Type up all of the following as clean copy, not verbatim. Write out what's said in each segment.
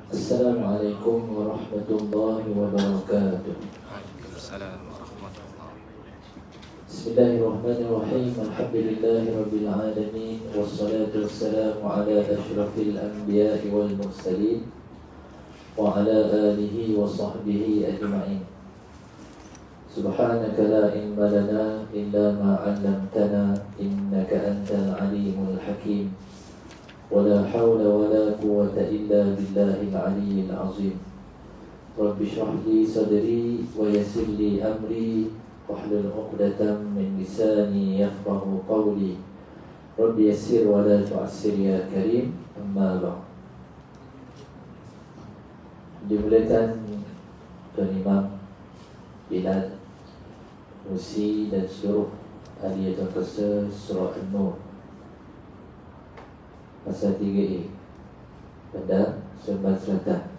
Assalamualaikum warahmatullahi wabarakatuh. Waalaikumsalam warahmatullahi. Bismillahirrahmanirrahim. Alhamdulillahi rabbil alamin. Wassalatu wassalamu ala asyrafil anbiya'i wal mursalin wa ala alihi wa sahbihi ajma'in. Subhanaka la ilma lana illa ma 'allamtana innaka antal alimul hakim. ولا حول ولا قوة إلا بالله العلي العظيم. رب اشرح لي صدري ويسر لي أمري واحلل عقدة من لساني يفقه قولي. رب يسر ولا تعسر يا كريم. أما بعد. Dimulakan Tuan Imam Bilal Musi dan seluruh ahli Tuan Kuasa Surah An-Nur Pasal 3A pada Sembah Selatan.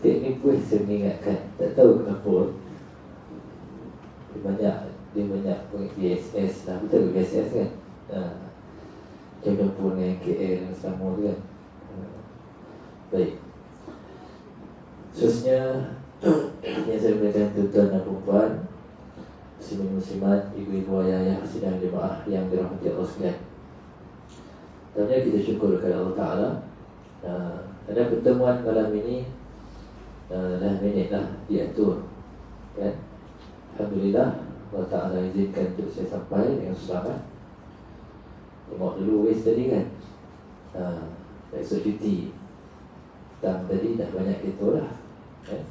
Teknik pun saya mengingatkan, tak tahu kenapa Dia banyak BSS lah. Betul ke BSS kan? Jodoh pun dengan KL dan Selangor tu kan. Baik. Khususnya yang saya berikan tuan-tuan dan perempuan, muslimin-muslimat, ibu-ibu, ayah-ayah, sidang jemaah yang dirahmati Allah sekalian. Sebenarnya kita syukur kepada Allah Ta'ala kerana pertemuan malam ini dah minit dah diatur kan? Alhamdulillah Allah Ta'ala izinkan untuk saya sampai dengan selamat. Tengok dulu waste tadi kan, esok cuti petang tadi dah banyak kereta lah kan?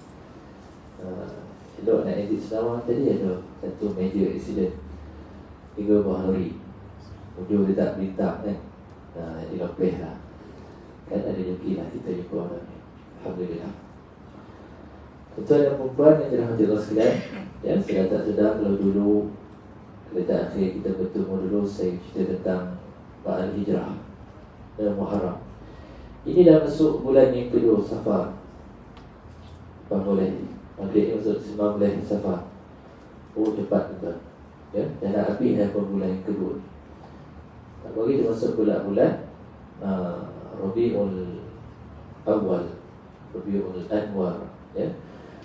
Elok nak exit Senawang tadi ada satu major accident 3 buah lori. Ujung dia tak berintap kan, jadi lepeh lah kan. Ada rezeki lah kita jumpa orang ni. Alhamdulillah. Tuan dan perempuan yang dirahmati Allah sekalian, ya, saya tak sedar kalau dulu kereta akhir kita bertemu dulu, saya cerita tentang Ma'al Hijrah dan Muharram. Ini dah masuk bulan yang kedua Safar. Bang boleh Maghrib ni masuk 19 Safar. Oh cepat tuan ya, dah nak habis dah bulan yang kedua. Tak bagi dia masuk bulan-bulan Rabiul Awal, Rabiul Anwar, ya,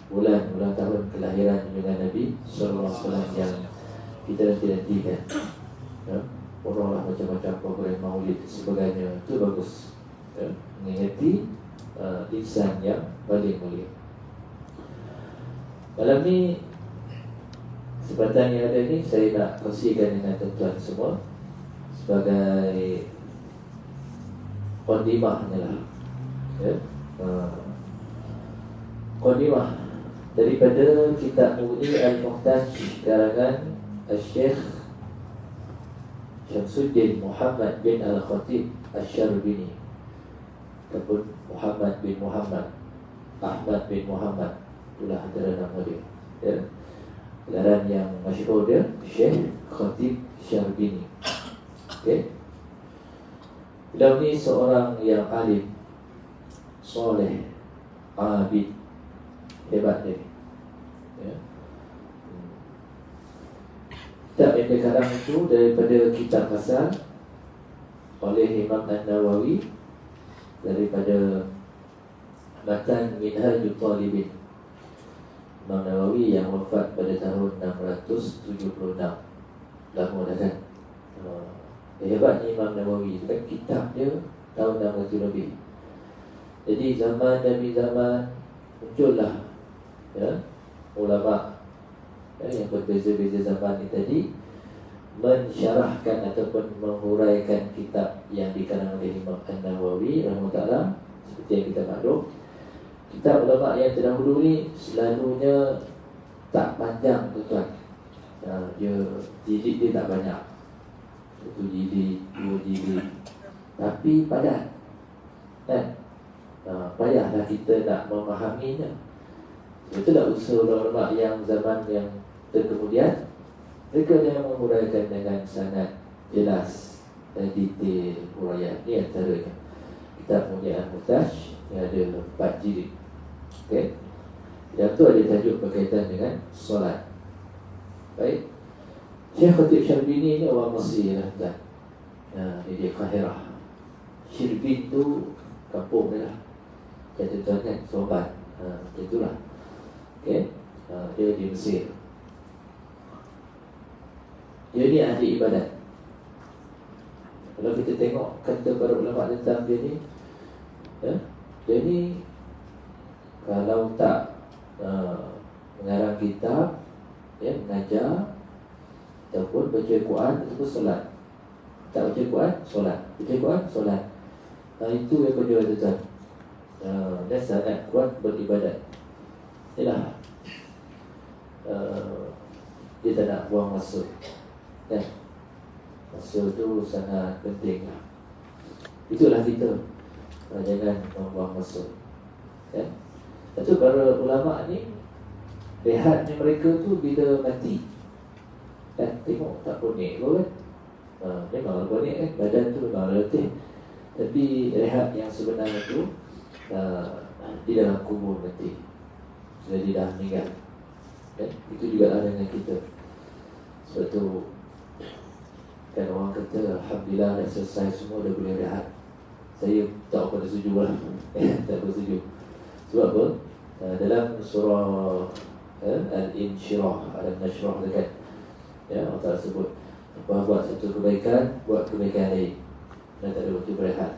bulan tahun kelahiran junjungan Nabi sallallahu alaihi wasallam yang kita nanti-nantikan. Ya, orang macam-macam program maulid sebagainya, itu bagus. Ya, mengingati insan yang paling mulia. Malam ni kesempatan yang ada ni saya nak kongsikan dengan tuan-tuan semua sebagai qadimahnya lah, ya, qadimah daripada kitab Mughni Al-Muhtaj karangan Al-Syekh Syamsuddin Muhammad bin Al-Khatib Asy-Syarbini ataupun Muhammad bin Muhammad, Ahmad bin Muhammad, itulah antara nama dia, ya. Gelaran yang masyhur dia Syekh Khatib Syarbini. Okay. Beliau ni seorang yang alim, soleh, abid, hebat dia. Ya. Kitab yang dia karang itu daripada kitab asal oleh Imam An-Nawawi, daripada Matan Minhajul Talibin. Imam Nawawi yang wafat pada tahun 676. Lama dah kan. Hebatnya Imam Nawawi kan, kitab dia tahun 600 lebih. Jadi zaman demi zaman muncullah, ya, ulama, ya, yang berbeza-beza zaman ni tadi mensyarahkan ataupun menghuraikan kitab yang dikarang oleh Imam An-Nawawi rahimahullah. Seperti yang kita maklum, kitab ulama yang terdahulu ni selalunya tak panjang tuan. Dia jilid dia tak banyak, 1 jilid, 2 jilid, tapi padat kan. Payahlah kita nak memahaminya. Itulah usaha ulama yang zaman yang terkemudian, mereka yang menguraikan dengan sangat jelas dan detail huraian. Ini antaranya kitab Mughni Al-Muhtaj yang ada 4 jilid. Okay. Yang tu ada tajuk berkaitan dengan solat. Baik. Syekh Khatib Syarbini ni orang Mesir lah tuan. Dia Qahirah. Syirbin tu kampung dia lah. Contoh kan sobat, macam itulah. Okay. Dia di Mesir. Dia ni ahli ibadat. Kalau kita tengok kata para ulama tentang dia ni, dia ni kalau tak mengarang kitab, mengajar ataupun baca Quran ataupun solat. Tak baca Quran, solat. Baca Quran, solat. Itu yang beliau tuan. Dan sangat kuat beribadat. Inilah dia tak nak buang masa. Kan? Masa tu sangat penting. Itulah kita. Jangan membuang masa. Kan? Itu para ulama ni rehatnya mereka tu bila mati. Kan? Tengok tak ponik pun kan? Memang ponik kan? Badan tu memang relatif. Tapi rehat yang sebenarnya tu di dalam kubur mati. Jadi dah meninggal. Kan? Itu juga lah dengan kita. Sebab tu kan orang kata alhamdulillah dah selesai semua, dah boleh rehat. Saya tak pada setuju lah. Tak bersetuju. Sebab apa? Dalam surah Al-Insyirah, Al-Nashrah dekat, Allah Ta'ala sebut apa, buat satu kebaikan, buat kebaikan lain. Dan tak ada waktu berehat.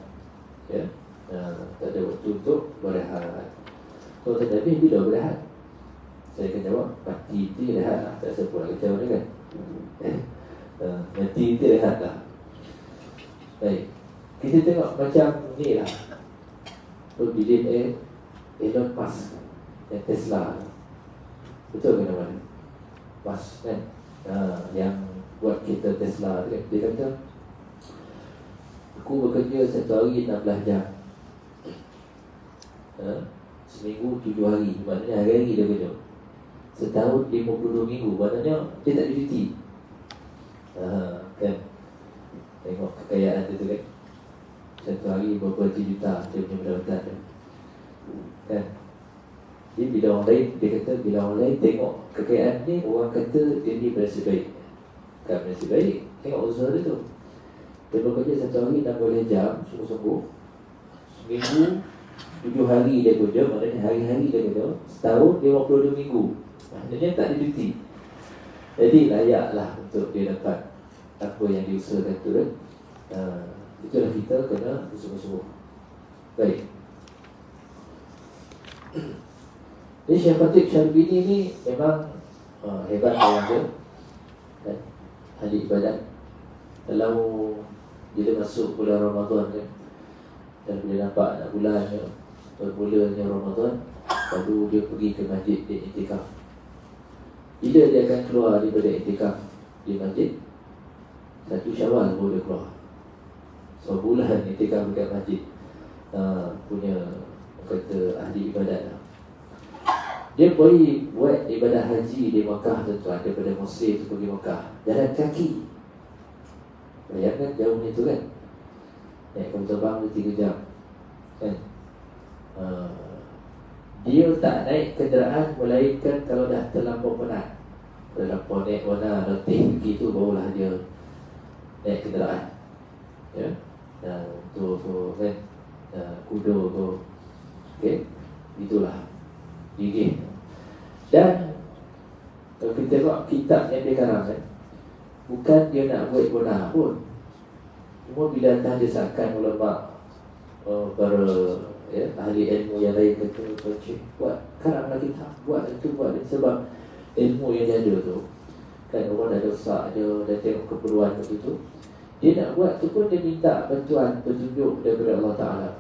Tak ada waktu untuk berehat. Kalau tak habis, bila berehat? Saya akan jawab, mati itu rehat lah. Tak siapa nak kacau dia kan. Mati itu rehat lah. Baik, kita tengok macam ni lah. Billionaire Elon Musk yang Tesla. Betul ke nama dia? Musk kan, yang buat kereta Tesla kan. Dia kata, aku bekerja satu hari 16 jam, seminggu 7 hari. Maknanya hari-hari dia kerja. Setahun 52 minggu. Maknanya dia tak ada cuti. Kan? Tengok kekayaan dia tu kan. Satu hari berapa juta dia punya pendapatan dia. Kan? Jadi bila orang lain, dia kata bila orang lain tengok kekayaan ni, orang kata dia ni berasa baik. Kan berasa baik. Tengok usaha dia tu. Dia bekerja satu hari 16 jam sungguh-sungguh. Seminggu 7 hari dia kerja. Maknanya hari-hari dia kerja. Setahun 52 minggu. Maknanya tak ada cuti. Jadi layaklah untuk dia dapat apa yang diusahakan tu kan. Itulah kita kena bersungguh-sungguh. Baik. Jadi Syekh Khatib Syarbini ni memang hebat orang dia kan? Ahli ibadat. Kalau bila masuk bulan Ramadan kan, dan bila nampak nak bulannya, bermulanya Ramadan, baru dia pergi ke masjid di iktikaf. Bila dia akan keluar daripada iktikaf di masjid? 1 Syawal baru dia keluar. So bulan iktikaf dekat masjid. Punya kata ahli ibadat lah. Dia boleh buat ibadah haji di Makkah tuan-tuan, daripada Mesir tu pergi Makkah jalan kaki. Bayangkan jauhnya tu kan. Naik kapal terbang tu 3 jam kan. Dia tak naik kenderaan melainkan kalau dah terlampau penat. Terlampau naik warna letih begitu, barulah dia naik kenderaan. Ya. Tu kan, kuda tu. Okey. Itulah gigih. Dan kalau kita tengok kitab yang dia karang kan, bukan dia nak buat benar pun. Cuma bila dah desakan ulama, para ahli ilmu yang lain kata, buat karanglah kitab, buat itu, buat itu. Sebab ilmu yang dia ada tu kan, orang dah dosa dia, dah tengok keperluan begitu. Dia nak buat tu pun dia minta bantuan, petunjuk daripada Allah Ta'ala.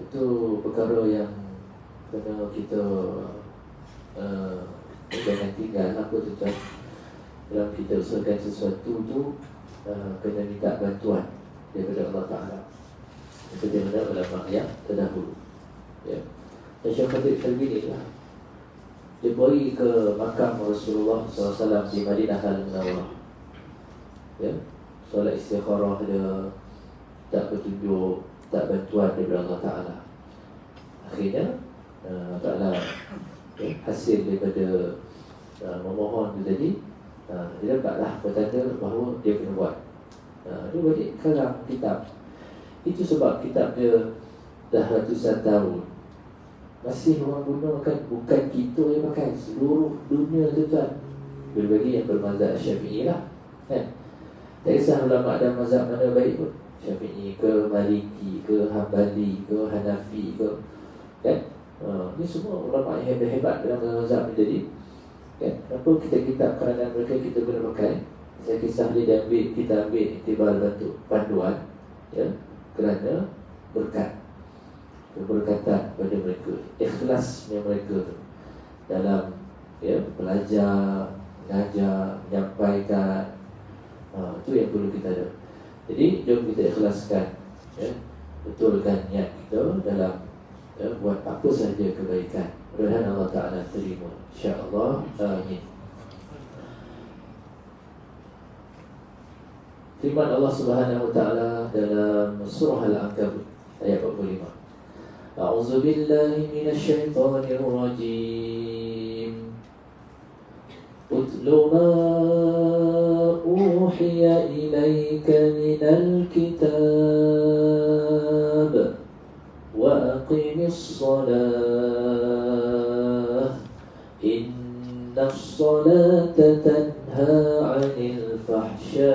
Itu perkara yang kena kita jangan tinggal apa tu tuan. Dalam kita usahakan sesuatu tu, kena minta bantuan daripada Allah Ta'ala. Itu dia mana ulama yang terdahulu. Ya. Dan Syekh Khatib Syarbini lah, dia pergi ke makam Rasulullah SAW di Madinah Al-Munawwarah. Ya, solat istikharah dia, tak petunjuk, tak bantuan daripada Allah Ta'ala. Akhirnya Allah Ta'ala hasil daripada memohon tu tadi, dia dapatlah petanda bahawa dia kena buat. Dia balik karang kitab Itu sebab kitab dia dah ratusan tahun masih orang gunakan, bukan kita yang pakai, seluruh dunia tu tuan. Berbagi yang bermazhab Syafi'i lah kan. Tak kisah ulama dan mazhab mana baik pun, Syafi'i ke, Maliki ke, Hambali ke, Hanafi ke, kan? Ni semua ulama yang hebat-hebat dalam mazhab ni. Jadi kan, kenapa kitab-kitab karangan mereka kita guna pakai? Saya kisah dia diambil, kita ambil iktibar bentuk panduan, ya, kerana berkat, keberkatan pada mereka, ikhlasnya mereka dalam, ya, belajar, mengajar, menyampaikan. Itu yang perlu kita ada. Jadi jom kita ikhlaskan, ya, betulkan niat kita dalam, ya, buat apa sahaja kebaikan. Mudah-mudahan Allah Ta'ala terima, insya-Allah. Amin. Firman Allah Subhanahu wa Ta'ala dalam surah Al-Ankabut ayat 45. A'udzu billahi minasy syaithanir rajim. Utlu ma uhiya ilaika minal kitab wa aqimis shalah innas salata tanha 'anil fahsya'i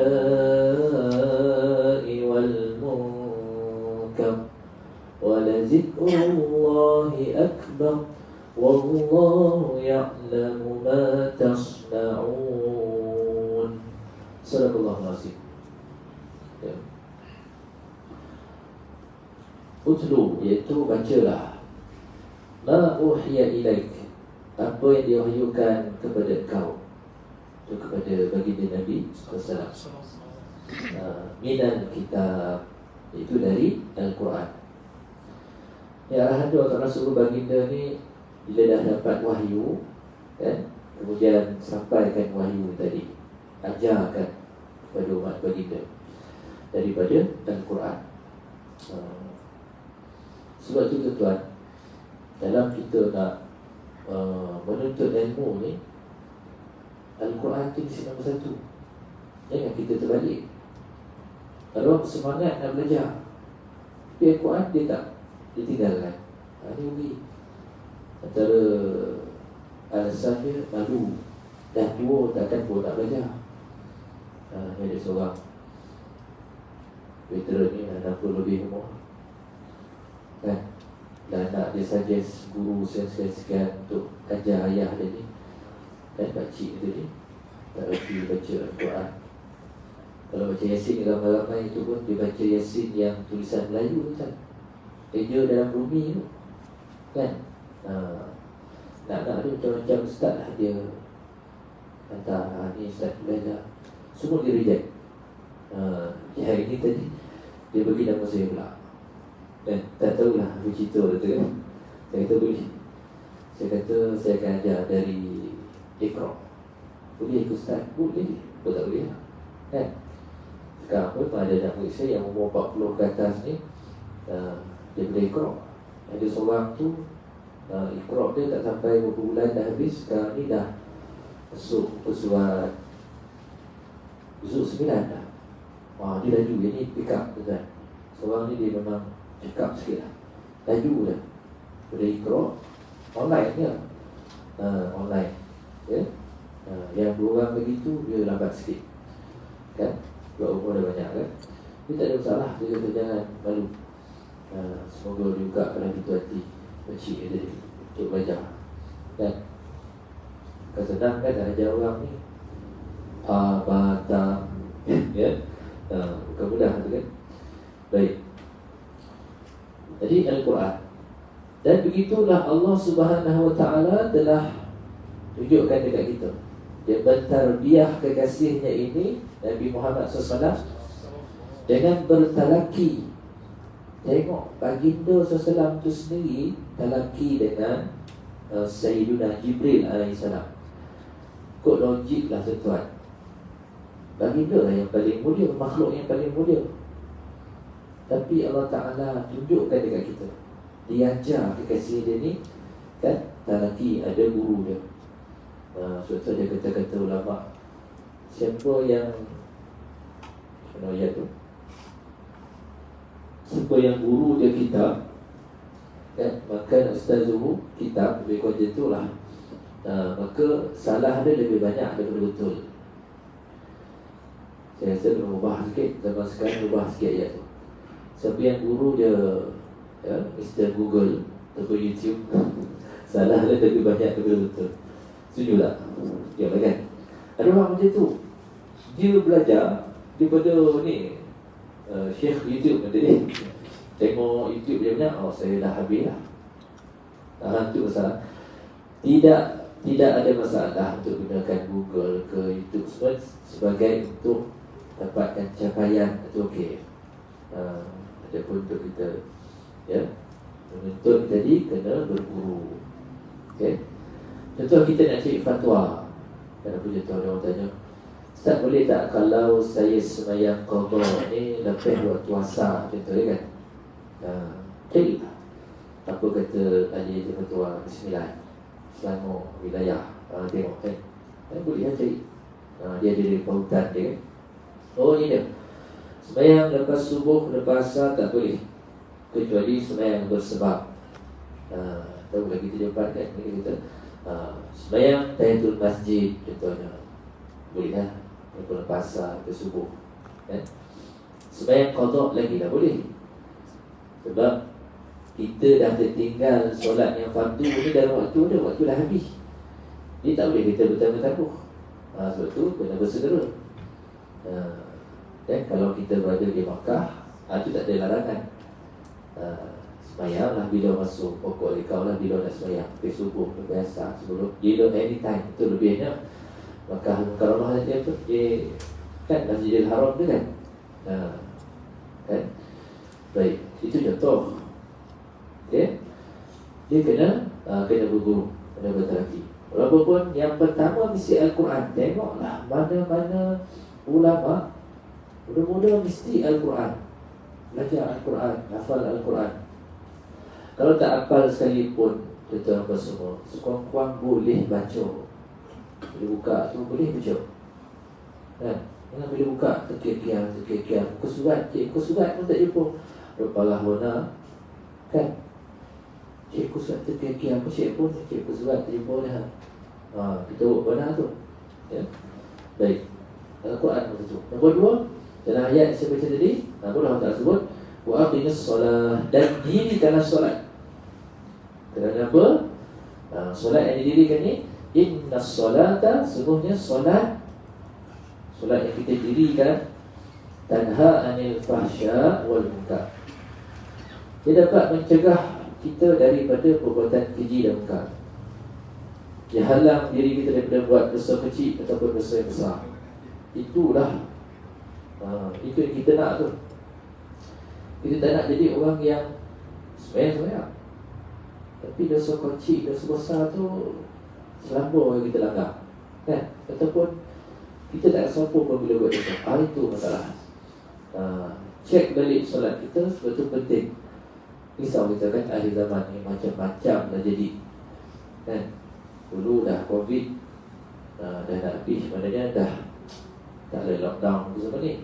wal munkar wa lazikrullahi akbar wallahu ya'lamu ma tasna'un. Sadaqallahul azim. Utlu, iaitu bacalah, ma uhiya ilaik, apa yang diwahyukan kepada kau, itu kepada baginda Nabi SAW, minal kitab, itu dari Al-Quran. Ya, arahan doa untuk Rasulullah baginda ni, bila dah dapat wahyu, kan, kemudian sampaikan wahyu tadi, ajarkan kepada umat baginda daripada Al-Quran. Sebab itu tuan, dalam kita nak menuntut ilmu ni, Al-Quran tu mesti nombor satu. Jangan kita terbalik. Kalau semangat nak belajar, tapi Al-Quran dia tak, dia tinggalkan. Ini rugi. Antara alasan dia malu, dah tua takkan pun nak belajar. Ni ada seorang veteran ni, 60 lebih umur, kan, dan anak dia suggest guru sekian-sekian untuk ajar ayah dia ni, dan pakcik dia ni tak reti baca Al-Quran. Kalau baca Yasin ramai-ramai itu pun dia baca Yasin yang tulisan Melayu tu kan, kerja dalam bumi tu, kan. Nak-nak dia macam-macam ustaz lah, dia kata ni ustaz belajar, semua dia reject. Hari ni tadi dia bagi nama saya pula, dan tak tahulah apa cerita dia kan. Saya kata boleh, saya kata saya akan ajar dari Iqra. Boleh ikut ustaz? Boleh. Boleh tak boleh lah, kan. Sekarang pun ada anak murid saya yang umur 40 ke atas ni, dia boleh Iqra. Ada seorang tu, Iqra dia tak sampai beberapa bulan dah habis. Sekarang ni dah masuk surat Juz 9 dah. Dia laju, dia ni pick up tu kan. Seorang ni dia memang pick up sikit lah, laju dah. Pada Iqra online ni lah, online, ya. Yang dua orang begitu dia lambat sikit, kan, sebab umur dah banyak kan. Dia tak ada masalah, dia kata jangan malu. Semoga juga kalau itu hati kecil dia untuk belajar, kan. Kan senang kan nak ajar orang ni, bata, ya, bukan mudah tu kan. Baik. Jadi Al-Quran, dan begitulah Allah Subhanahu wa Ta'ala telah tunjukkan dekat kita. Dia bertarbiyah kekasihnya ini, Nabi Muhammad SAW, dengan bertalaki. Tengok baginda SAW itu sendiri talaki dengan Sayyiduna Jibril AS. Kod logik lah tuan, baginda lah yang paling mulia, makhluk yang paling mulia, tapi Allah Ta'ala tunjukkan dekat kita, dia ajar kekasih dia ni, kan, talaki, ada guru dia. Sebab dia kata-kata ulama, siapa yang, mana ayat tu, Siapa yang guru dia kitab, kan, maka ustazuhu kitab, lebih kurang macam itulah. Maka salah dia lebih banyak daripada betul. Saya rasa kena ubah sikit. Zaman sekarang ubah sikit ayat tu. Siapa yang guru dia, ya, Mr. Google atau YouTube, salah dia lebih banyak daripada betul. Setuju tak? Ya kan? Ada orang macam tu. Dia belajar daripada ni Syekh YouTube tadi. Tengok YouTube dia banyak, oh saya dah habis lah. Itu masalah. Tidak ada masalah untuk gunakan Google ke YouTube semua sebagai untuk dapatkan capaian. Itu okey. Adapun untuk kita, ya, menuntut tadi kena berguru. Okey. Contoh kita nak cari fatwa. Kenapa contoh orang tanya, Ustaz boleh tak kalau saya semayang qadha ni lepas waktu asar, contoh kan? Cari apa kata ahli fatwa Bismillah Selangor wilayah, tengok kan, boleh lah cari. Dia ada pautan dia kan. Oh ni dia, sembahyang lepas subuh, lepas asar tak boleh, kecuali sembahyang bersebab. Tahu lagi kita jawab kan, ni kita sembahyang tahiyatul masjid contohnya, boleh lah lepas asar ke subuh kan. Sembahyang qadha lagi tak boleh, sebab kita dah tertinggal solat yang fardu ni dalam waktu dia, waktu dah habis. Dia tak boleh kita bertambah-tambah. Sebab tu kena bersegera. Dan kalau kita berada di Makkah, itu tak ada larangan. Sembahyanglah bila masuk pokok kau lah, bila nak sembahyang subuh, biasa sebelum dia anytime. Itu lebihnya Makkah Mukarramah dia tu, dia kan Masjidil Haram tu kan. Kan? Baik, itu contoh. Okay? Dia kena berguru, kena berterapi. Walaupun yang pertama mesti Al-Quran. Tengoklah mana-mana ulama muda-muda mesti Al-Quran, belajar Al-Quran, hafal Al-Quran. Kalau tak hafal sekalipun, tuan-tuan apa semua, sekurang-kurang boleh baca. Bila buka tu boleh baca kan? Jangan bila buka terkiar-kiar muka surat pun tak jumpa. Rupalah warna kan, cikgu surat terkiar-kiar apa cikgu pun, cikgu surat tak jumpa dah. Kita buat warna tu, ya. Baik, Al-Quran pun tu. Nombor 2, dalam ayat yang saya baca tadi, Allah Ta'ala sebut wa aqimis solah, dan dirikanlah solat. Kerana apa? Solat yang didirikan ni, inna solata, sungguhnya solat yang kita dirikan, tanha anil fahsya wal munkar. Dia dapat mencegah kita daripada perbuatan keji dan munkar. Dia halang diri kita daripada buat dosa kecil ataupun dosa yang besar. Itulah itu yang kita nak tu. Kita tak nak jadi orang yang semayang, tapi dosa kecil, dosa besar tu selamba yang kita langgar kan? Ataupun kita tak rasa apa pun bila buat dosa. Itu masalah. Cek balik solat kita, sebab tu penting. Risau kita kan, akhir zaman ni macam-macam dah jadi kan. Dulu dah Covid, dah nak habis, maknanya dah tak ada lockdown semua ni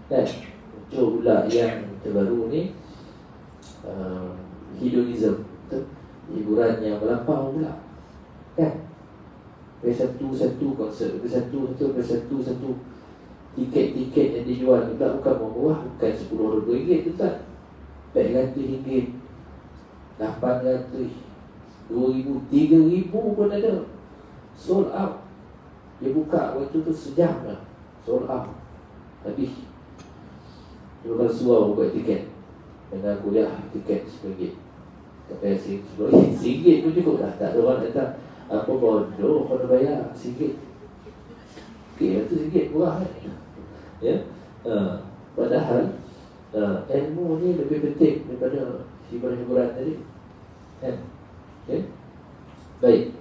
kan. Muncul pula yang terbaru ni, hedonism, hiburan yang melampau pula kan. Satu konsert, satu tiket yang dijual juga bukan murah, bukan RM10 tu tak, RM800, RM800, RM2,000, RM3,000 pun ada. Sold out. Dia buka waktu tu sejam lah, sold out, habis. Dulu kalau suruh buat tiket dengan kuliah, tiket RM10, sampai RM10 pun cukup dah. Tak ada orang datang. Apa bodoh kau nak bayar RM1. Okey, itu RM1 murah kan. Ya. Padahal ilmu ni lebih penting daripada hiburan tadi kan. Okey. Baik.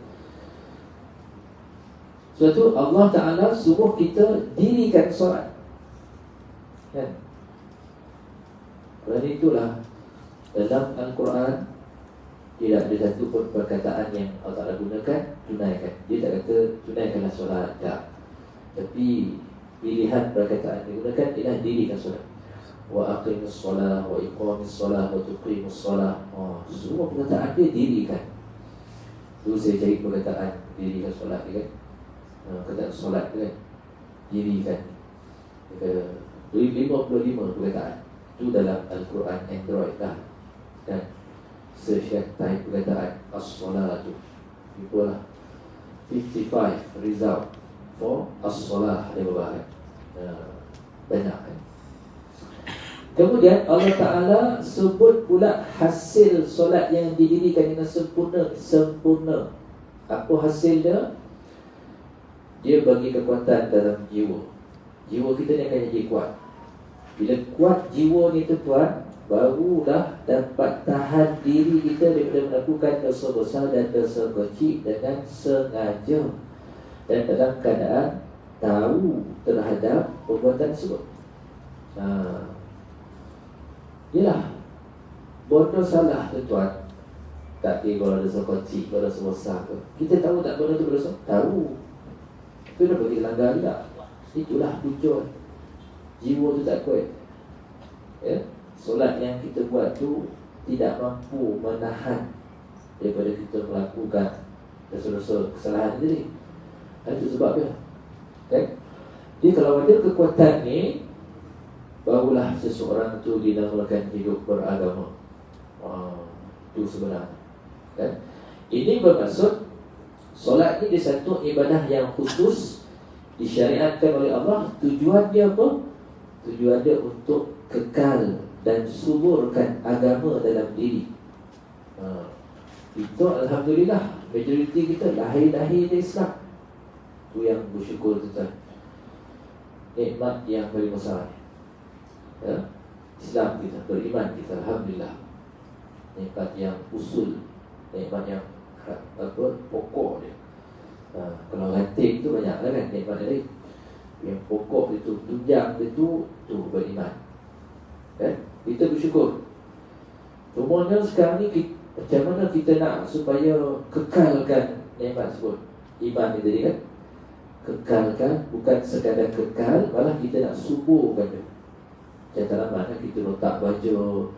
Sebab tu Allah Ta'ala suruh kita dirikan solat kan. Kerana itulah dalam Al-Quran tidak ada satu pun perkataan yang Allah Ta'ala gunakan tunaikan. Dia tak kata tunaikanlah solat, tak. Tapi pilihan perkataan yang digunakan ialah dirikan solat. wa aqimus solah, wa iqamis solah, wa tuqimus solah. Semua perkataan dia dirikan. Dulu saya cari perkataan dirikan solat kan. Perkataan solat kan, dirikan. 55 perkataan. Itu dalam Al-Quran Android lah. Dan search type perkataan as-solah tu. Itulah 55 result for as-solah. Ada beberapa banyak kan. Kemudian Allah Ta'ala sebut pula hasil solat yang didirikan dengan sempurna. Apa hasilnya? Dia bagi kekuatan dalam jiwa. Jiwa kita ni akan jadi kuat. Bila kuat jiwa ni tuan, barulah dapat tahan diri kita daripada melakukan dosa besar dan dosa kecil dengan sengaja dan dalam keadaan tahu terhadap perbuatan tersebut. Yalah, bodoh salah tuan. Tak kira kalau dosa kecil, kalau dosa besar ke. Kita tahu tak bodoh tu berdosa? Tahu. Kenapa kita langgar tak? Itulah tujuan. Jiwa tu tak kuat. Ya? Solat yang kita buat tu tidak mampu menahan daripada kita melakukan dosa-dosa kesalahan tadi. Itu sebabnya. Kan? Jadi kalau ada kekuatan ni, barulah seseorang tu dinamakan hidup beragama. Itu sebenarnya kan? Ini bermaksud solat ini satu ibadah yang khusus disyariatkan oleh Allah. Tujuan dia apa? Tujuan dia untuk kekal dan suburkan agama dalam diri. Itu Alhamdulillah majoriti kita lahir-lahir di Islam. Itu yang bersyukur tuan. Nikmat yang paling besar. Ya, Islam kita, beriman kita, Alhamdulillah. Nikmat yang usul, nikmat yang pokok dia. Kalau ranting tu banyak lah kan nikmat dia. Yang pokok itu, tunjang itu, tu beriman. Kan? Kita bersyukur. Cumanya sekarang ni macam mana kita nak supaya kekalkan nikmat tersebut? Iman ni tadi kan, kekalkan, bukan sekadar kekal, malah kita nak suburkan dia. Macam mana kita letak baju,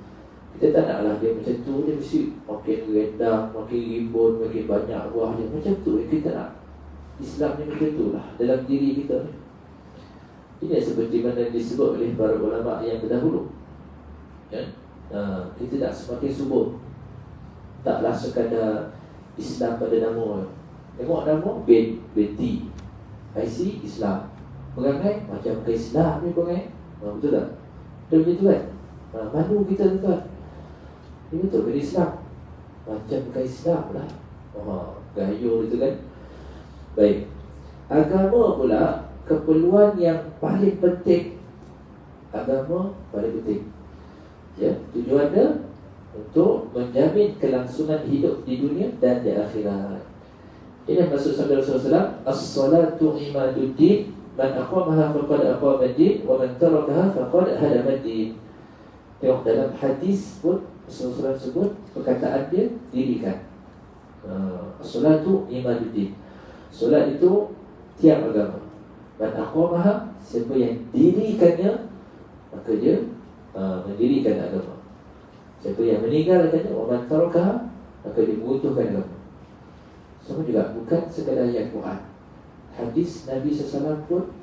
kita tak naklah dia macam tu. Dia mesti makin rendang, makin rimbun, makin banyak buah dia. Macam tu kita nak. Islam ni macam tu lah dalam diri kita. Ini seperti mana disebut oleh para ulama yang terdahulu ya? Kita nak semakin subur. Taklah sekadar Islam pada nama. Tengok nama binti IC Islam, perangai macam ke Islam ni perangai. Betul tak? Dia macam tu kan? Malu kita tuan. Ini betul ke Islam? Macam bukan Islam lah. Gayur itu kan. Baik. Agama pula, keperluan yang paling penting. Agama paling penting. Ya, tujuannya untuk menjamin kelangsungan hidup di dunia dan di akhirat. Ini maksud sabda Rasulullah SAW, as-salatu imaduddin. Man aqamaha faqad aqama ad-din wa man tarakaha faqad hadama ad-din. Tengok dalam hadis pun Rasulullah sebut perkataan dia dirikan. As-salatu imaduddin. Solat itu tiang agama. Man aqamaha, siapa yang dirikannya, maka dia mendirikan agama. Siapa yang meninggalkannya, wa man tarakaha, maka dia mengutuhkan agama. Sama juga, bukan sekadar ayat Quran. Hadis Nabi SAW pun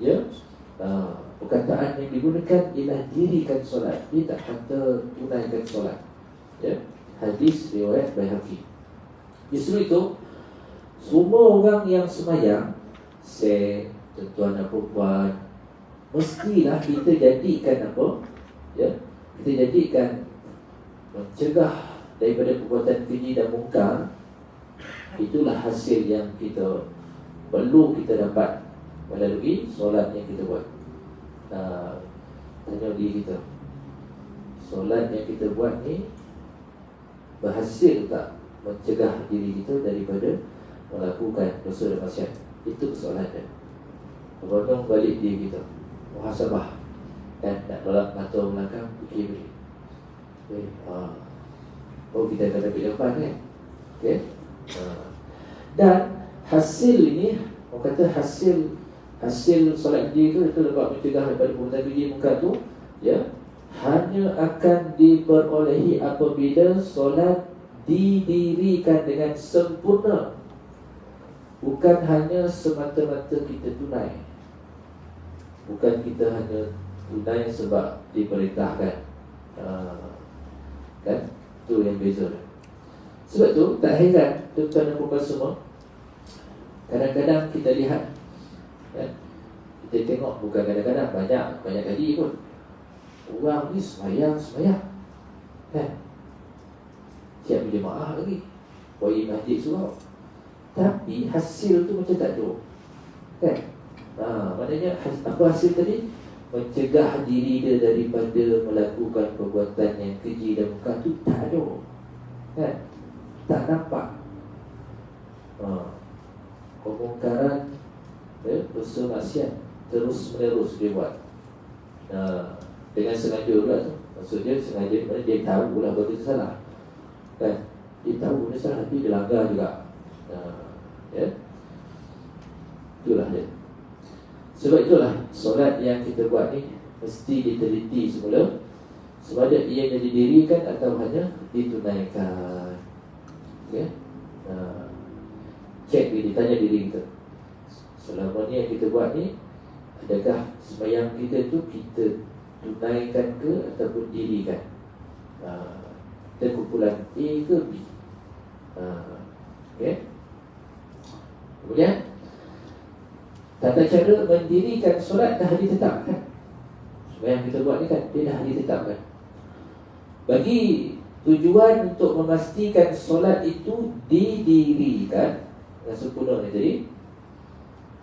ya, perkataan yang digunakan ialah dirikan solat. Dia tak kata tunaikan solat ya. Hadis riwayat Baihaqi. Justru itu semua orang yang semayang, tuan-tuan dan perempuan, mestilah kita jadikan apa ya, kita jadikan mencegah daripada perbuatan keji dan mungkar. Itulah hasil yang kita perlu kita dapat melalui solat yang kita buat. Tanya diri kita, solat yang kita buat ni berhasil tak mencegah diri kita daripada melakukan dosa dan maksiat? Itu solatnya. Renung balik diri kita, muhasabah, dan nak tolak mata belakang, fikir balik. Kita akan dapat depan kan. Okay? Dan hasil ini, orang kata hasil solat diri itu dapat mencegah daripada perbuatan keji mungkar tu ya, hanya akan diperolehi apabila solat didirikan dengan sempurna, bukan hanya semata-mata kita tunai. Bukan kita hanya tunai sebab diperintahkan. Kan? Itu yang beza. Sebab tu tak heran tuan-tuan dan puan semua, kadang-kadang kita lihat, kan? Kita tengok, bukan kadang-kadang, banyak kali pun orang ni semayang, kan? Siap berjemaah lagi, bagi masjid surau, tapi hasil tu macam tak ada, kan? Maknanya apa hasil tadi? Mencegah diri dia daripada melakukan perbuatan yang keji dan munkar tu tak ada, kan? Tak nampak. Kemungkaran, dosa maksiat terus menerus dia buat, dengan sengaja pula tu. Maksudnya sengaja, dia tahu lah benda salah, kan? Dia tahu benda salah tapi dia langgar juga. Itulah dia. Sebab itulah solat yang kita buat ni mesti diteliti semula, sama ada ia didirikan atau hanya ditunaikan. Okay? Cek diri, tanya diri kita, selama ni yang kita buat ni, adakah sembahyang kita tu kita tunaikan ke ataupun dirikan? Kita kumpulan A ke B? Okay? Kemudian tata cara mendirikan solat dah ditetapkan. Sembahyang kita buat ni kan, dia dah ditetapkan. Bagi tujuan untuk memastikan solat itu didirikan dengan sempurna ni tadi,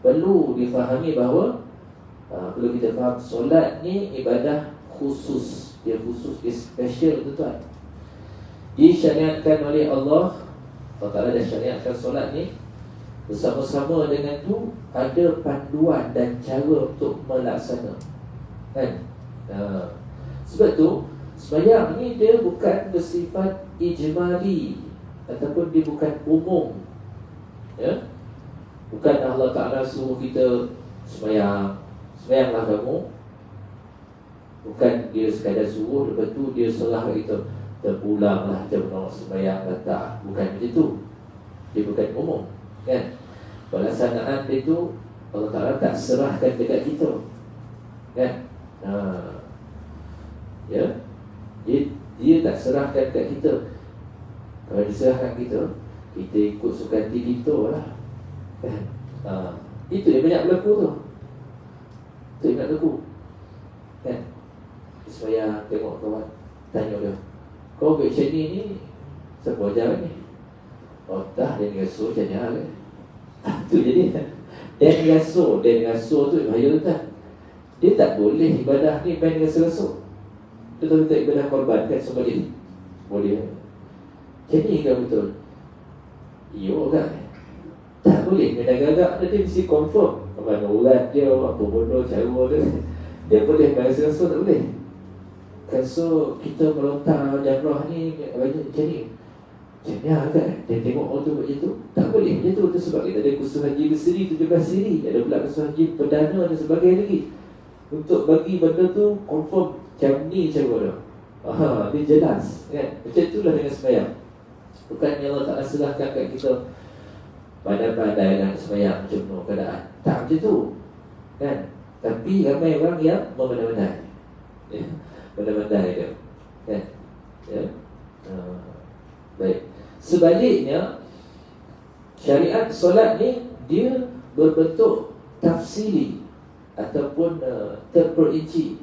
perlu difahami bahawa perlu kita faham solat ni ibadah khusus. Dia khusus, dia special, tuan-tuan. Disyariatkan oleh Allah Ta'ala dah syariatkan solat ni. Bersama-sama dengan tu ada panduan dan cara untuk melaksana, kan? Sebab tu sembahyang ni dia bukan bersifat ijmali ataupun dia bukan umum, ya? Bukan Allah Ta'ala suruh kita sembahyanglah kamu. Bukan dia sekadar suruh, lepas tu dia serah kita, terpulanglah kita menolak sembahyang, tak. Bukan macam tu. Dia bukan umum, kan? Pelaksanaan itu Allah Ta'ala tak serahkan dekat kita, kan? Ya, dia tak serahkan dekat kita. Kalau diserahkan kita, kita ikut suka hati kita lah, kan? Itu yang banyak berlaku tu. Itu yang banyak berlaku, kan? Supaya tengok kawan, tanya dia, kau buat macam ni siapa ajar ni? Oh dah, dia ngasuh macam ni lah. Tu jadi Dan ngasuh tu bahaya kan. Dia tak boleh ibadah ni main ngasuh. Betul-betul ibadah korban kan, semua dia boleh. Jadi kan betul. Iyo kan, tak boleh main agak-agak. Dia mesti confirm mana urat dia, apa bodoh cara dia. Dia boleh main ngasuh, tak boleh. Kan so kita melontar jamrah ni macam ni. Macam ni kan, dia tengok orang tu macam tu, tak boleh macam tu. Itu sebab kita ada kursus haji berseri 17 siri, ada pula kursus haji perdana dan sebagainya lagi, untuk bagi benda tu confirm macam ni cara dia. Dia jelas, kan? Macam itulah dengan sembahyang. Bukannya Allah tak serahkan kat kita pandai-pandai nak sembahyang macam mana keadaan, tak macam tu, kan? Tapi ramai orang yang memandai-mandai, ya, pandai-pandai dia, kan? Ya. Baik. Sebaliknya, syariat solat ni dia berbentuk tafsili ataupun terperinci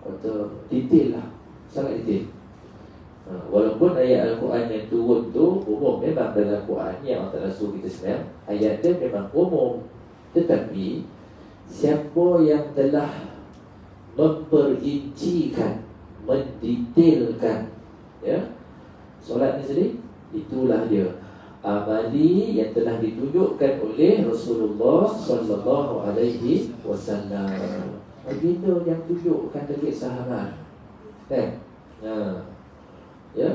atau detail lah, sangat detail. Walaupun ayat Al-Quran yang turun tu umum, memang dalam Al-Quran yang Allah Ta'ala suruh kita sembahyang, ayat dia memang umum. Tetapi siapa yang telah memperincikan, mendetailkan, ya, solat ni sendiri, itulah dia amali yang telah ditunjukkan oleh Rasulullah sallallahu alaihi wasallam. Baginda yang tunjukkan dekat sahabat, kan? Ya,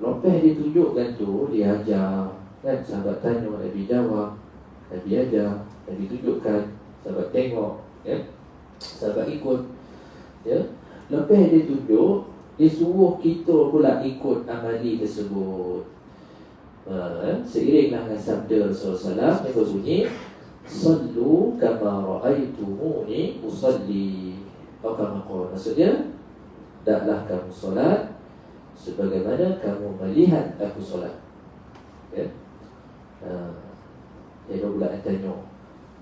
lepas ditunjukkan tu, dia ajar, kan? Sahabat tanya, Nabi jawab, Nabi ajar, Nabi tunjukkan, sahabat tengok, ya, sahabat ikut, ya. Lepas dia tunjuk, dia suruh kita pula ikut amali tersebut. Seiringlah dengan sabda Rasulullah SAW yang berbunyi, sallu kama ra'aitumuni usalli. Maksudnya, hendaklah kamu solat sebagaimana kamu melihat aku solat. Ya. Dia pula tanya,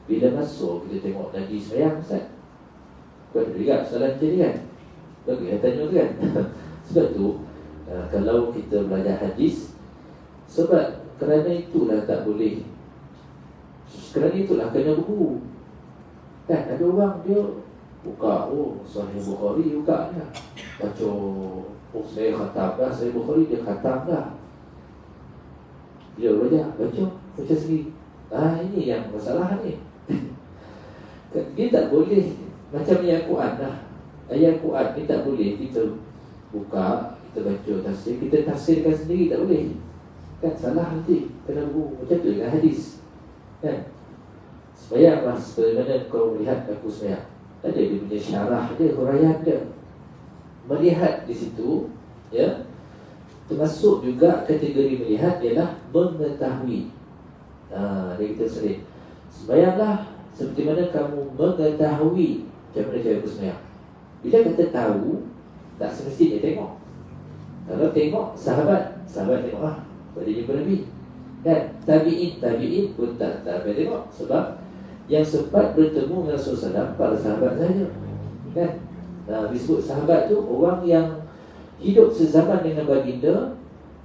bila masuk kita tengok Nabi sembahyang, Ustaz? Kau ada juga soalan macam ni kan? Bagi yang tanya tu kan. Sebab tu kalau kita belajar hadis, sebab kerana itulah tak boleh, kerana itulah kena berguru. Kan ada orang dia buka, Sahih Bukhari buka dah, baca, saya khatam dah Sahih Bukhari, dia khatam dah, dia baca sendiri. Ini yang masalah ni. Dia tak boleh macam ayat Quran dah. Ayat Quran ni tak boleh kita buka, kita baca tafsir, kita tafsirkan sendiri, tak boleh. Kan salah nanti, kena buku. Macam tu dengan hadis. Kan? Sembahyanglah sebagaimana kau melihat aku sembahyang. Ada dia punya syarah dia, huraian dia. Melihat di situ, ya, termasuk juga kategori melihat ialah mengetahui. Dia kita sering sembahyanglah seperti mana kamu mengetahui macam mana cara aku sembahyang. Bila kata tahu, tak semestinya tengok. Kalau tengok, sahabat tengok pada jumpa Nabi. Dan tabi'in pun tak payah tengok. Sebab yang sempat bertemu dengan Rasulullah para sahabat saja. Kan? Disebut sahabat tu orang yang hidup sezaman dengan baginda,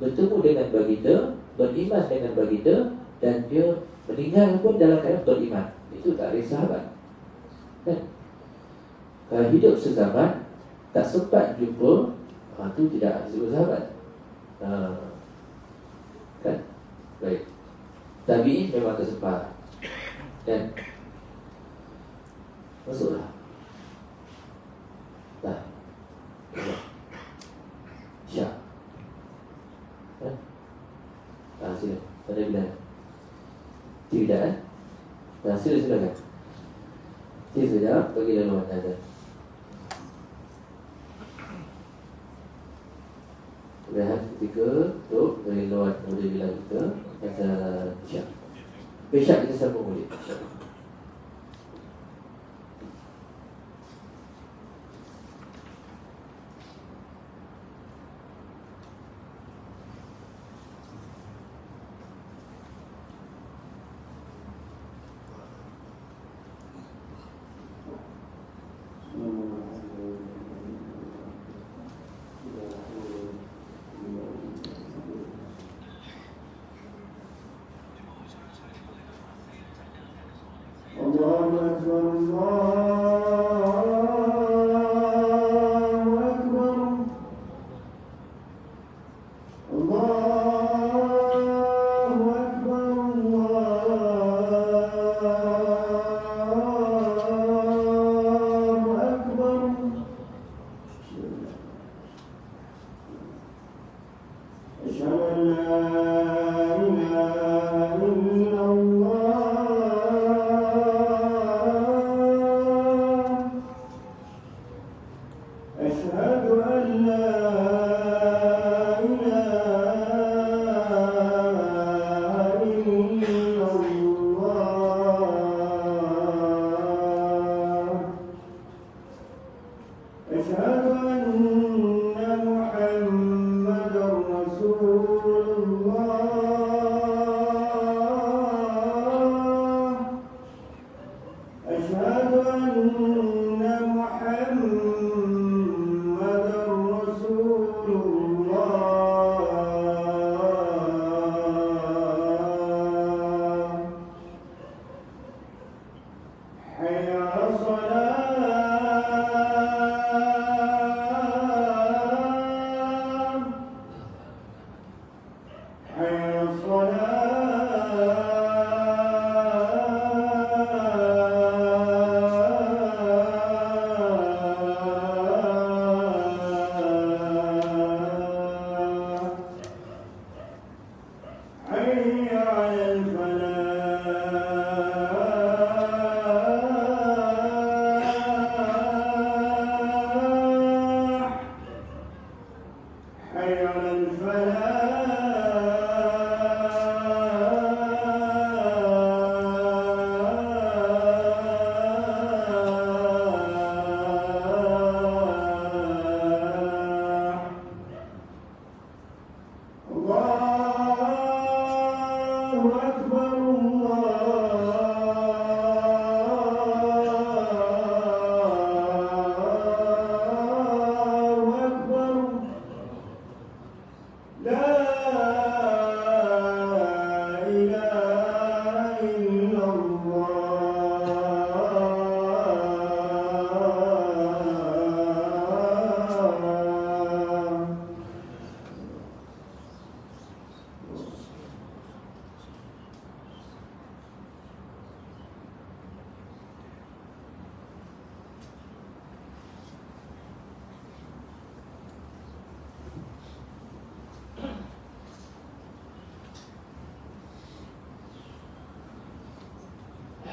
bertemu dengan baginda, beriman dengan baginda, dan dia meninggal pun dalam keadaan beriman. Itu takrif sahabat. Kan? Kalau hidup sezaman, tak sempat jumpa, itu tidak disebut sahabat. Kan? Baik. Tabi'in memang tak sempat. Dan masuklah. Dah. Syak. Kan? Sila. Pada bila? Tidak kan? Silakan. Sekejap, bagi laluan ada. Rehat ketika untuk bagi laluan boleh bilang kita pasal syak. Besyak kita sambung boleh. أشهد أن محمدا رسول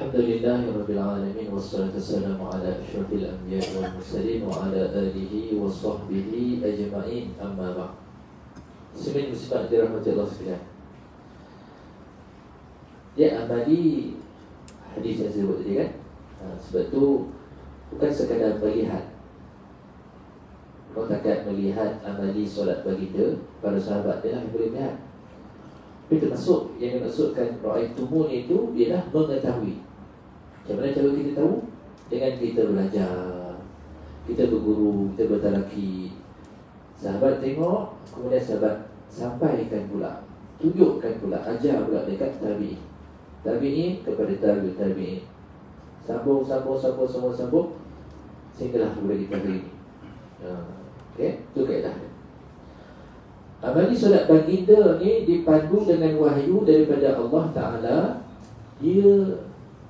Alhamdulillahirabbil alamin wassalatu wassalamu ala asyrafil anbiya'i wal mursalin wa ala alihi wa sahbihi ajma'in, amma ba'd. Semua muslimat dirahmati Allah sekalian. Ya, amali hadis yang saya sebut tadi kan. Sebab tu bukan sekadar melihat. Kalau takat melihat amali solat baginda, para sahabat dia lah yang boleh melihat. Tapi termasuk yang dimaksudkan ra'aitumun itu ialah mengetahui. Macam mana cara kita tahu? Dengan kita belajar, kita berguru, kita bertalaki. Sahabat tengok, kemudian sahabat sampaikan pula, tunjukkan pula, ajar pula dekat tabi'in. Tabi'in kepada tabi'in. Sambung sehinggalah kepada kita hari ini. Okay, itu kaedah dia. Amali solat baginda ni dipandu dengan wahyu daripada Allah Ta'ala. Dia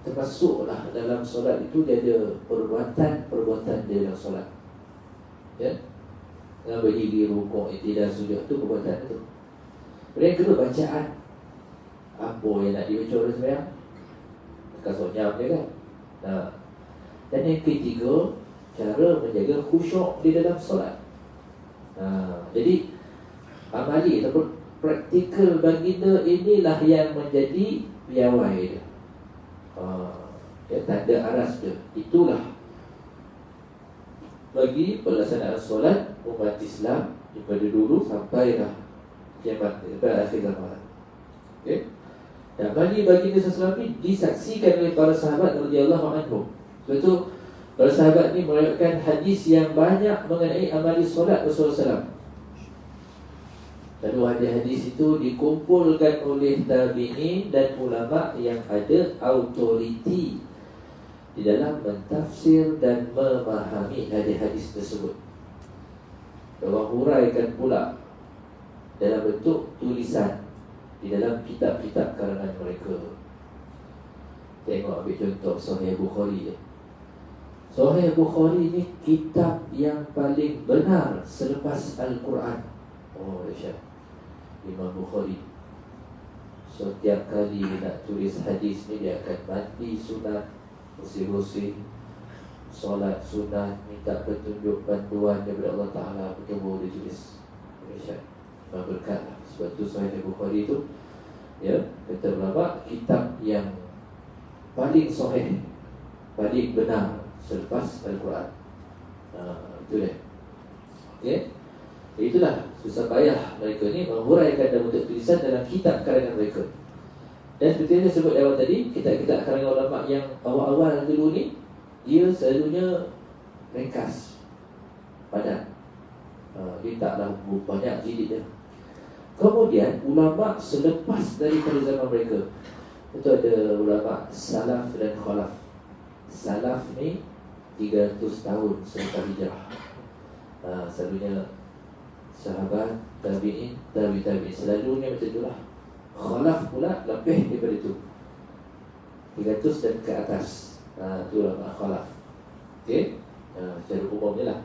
termasuklah dalam solat itu, dia ada perbuatan dia dalam solat. Ya, dengan berdiri, rukuk, i'tidal, sujud, itu perbuatan itu. Kemudian kedua, bacaan. Apa yang nak dibaca oleh sembahyang? Kasutnya je kan. Dan yang ketiga, cara menjaga khusyuk di dalam solat. Jadi amali ataupun praktikal baginda inilah yang menjadi piawai dia. Tanda aras dia. Itulah bagi pelaksanaan solat umat Islam daripada dulu sampailah kiamat, sampai akhir zaman. Okay? Dan amali baginda sallallahu alaihi wasallam disaksikan oleh para sahabat radhiyallahu anhum. Sebab itu para sahabat ni meriwayatkan hadis yang banyak mengenai amali solat Rasulullah SAW. Lalu hadis-hadis itu dikumpulkan oleh tabi'in dan ulama yang ada autoriti di dalam mentafsir dan memahami hadis-hadis tersebut. Orang huraikan pula dalam bentuk tulisan di dalam kitab-kitab karangan mereka. Tengok, ambil contoh Sahih Bukhari. Sahih Bukhari ni kitab yang paling benar selepas Al-Quran. Oh, dahsyat. Imam Bukhari setiap kali dia nak tulis hadis ni, dia akan mandi sunat, bersih-bersih, solat sunat, minta petunjuk bantuan daripada Allah Ta'ala, baru dia tulis. Dahsyat. Memang berkat lah. Sebab tu Sahih Bukhari tu, ya, kata ulama, kitab yang paling sahih, paling benar selepas Al-Quran. Itu dia. Okay. Itulah susah payah mereka ni menghuraikan dalam bentuk tulisan dalam kitab karangan mereka. Dan seperti yang saya sebut awal tadi, kitab-kitab karangan ulama yang awal-awal dulu ni, dia selalunya ringkas, padat. Dia taklah banyak jilid dia. Kemudian ulama selepas daripada zaman mereka, itu ada ulama salaf dan khalaf. Salaf ni 300 tahun selepas hijrah. Selalunya sahabat, tabi'in, tabi'in, selalunya macam itulah. Khalaf pula lebih daripada itu, 300 dan ke atas. Itu ulama khalaf. Okay? Secara umumnya lah,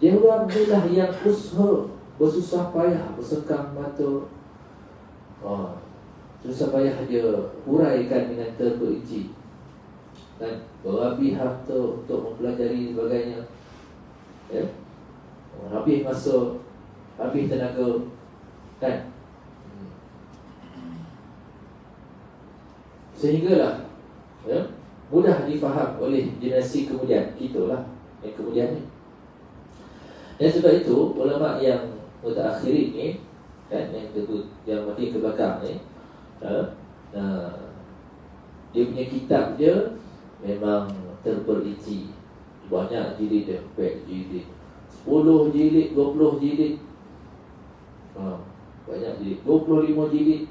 dia orang ni lah yang usaha, bersusah payah, bersekam mata, susah payah dia huraikan dengan terperinci, dan berhabis harta untuk mempelajari sebagainya, ya? Habis masa, habis tenaga, kan? Sehinggalah, ya, mudah difaham oleh generasi kemudian, kita lah yang kemudian ni. Dan sebab itu ulama yang mutaakhirin ni, kan, yang makin ke belakang ni, dia punya kitab dia memang terperinci, banyak jilid dia, baik jilid 10 jilid, 20 jilid, banyak jilid, 25 jilid.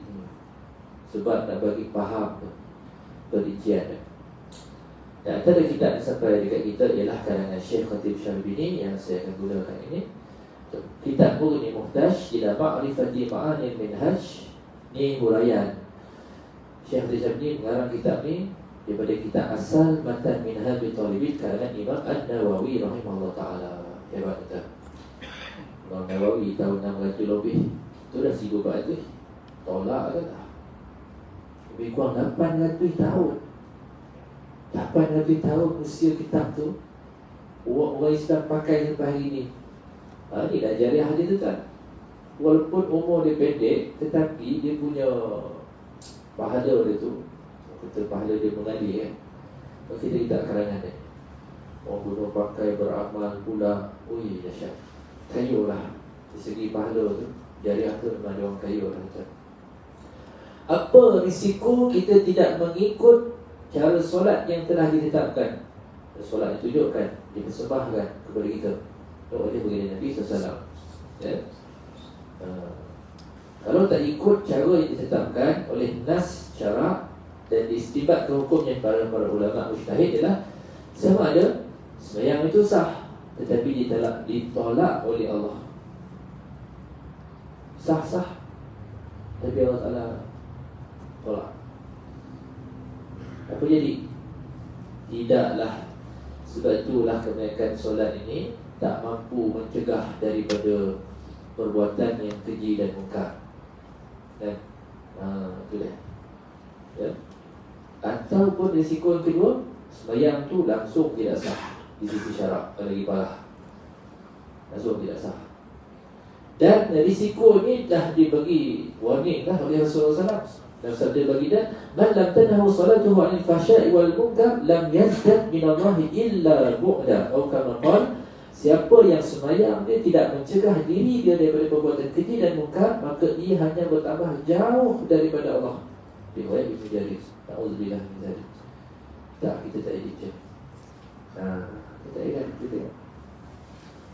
Sebab nak bagi faham perincian dia. Dan antara kitab yang sampai dekat kita ialah karangan Syekh Khatib Syarbini yang saya akan gunakan ini. Kitab Mughni Muhtaj ila Ma'rifati Ma'anil Minhaj. Ni huraian Syekh Khatib Syarbini mengarang kitab ni daripada kitab asal Matan Minhajul Talibin karangan Imam An-Nawawi rahimahullah ta'ala. Hebat kata Imam Nawawi tahun 600 lebih. Itu dah 1400. Tolak ke tak? Lebih kurang 800 tahun Kapan Nabi tahu usia kitab tu? Orang Islam pakai sampai hari ni. Ini dah jariah hadis tu kan. Walaupun umur dia pendek, tetapi dia punya pahala dia tu, kata pahala dia mengalir kan. Kita tak karangan dia. Orang bunuh pakai beramal pula. Ui, dahsyat. Kayu lah. Dari segi pahala tu, jariah tu memang dia orang kayu lah. Apa risiko kita tidak mengikut cara solat yang telah ditetapkan? Solat yang tunjukkan, dipersembahkan kepada kita. Dia bagi Nabi SAW. Ya? Kalau tak ikut cara yang ditetapkan oleh nas syarak dan diistibatkan hukumnya para ulama mujtahid ialah sama ada sembahyang itu sah tetapi ditolak oleh Allah. Sah-sah tapi Allah Ta'ala tolak. Apa jadi? Tidaklah. Sebab itulah kebanyakan solat ini tak mampu mencegah daripada perbuatan yang keji dan mungkar. Kan? Itu dah. Ya? Ataupun risiko yang kedua, sembahyang tu langsung tidak sah di sisi syarak, lagi parah. Langsung tidak sah. Dan risiko ni dah dibagi warning dah oleh Rasulullah SAW. Dan sabda baginda, "Man lam tanhahu salatuhu 'anil fahsya'i wal munkar lam yazdad min Allah illa bu'da." Atau kama qala, siapa yang sembahyang dia tidak mencegah diri dia daripada perbuatan keji dan mungkar, maka ia hanya bertambah jauh daripada Allah. Riwayat Ibnu Jarir. Na'udzubillah min zalik. Tak, kita tak edit je. Kita ingat kita.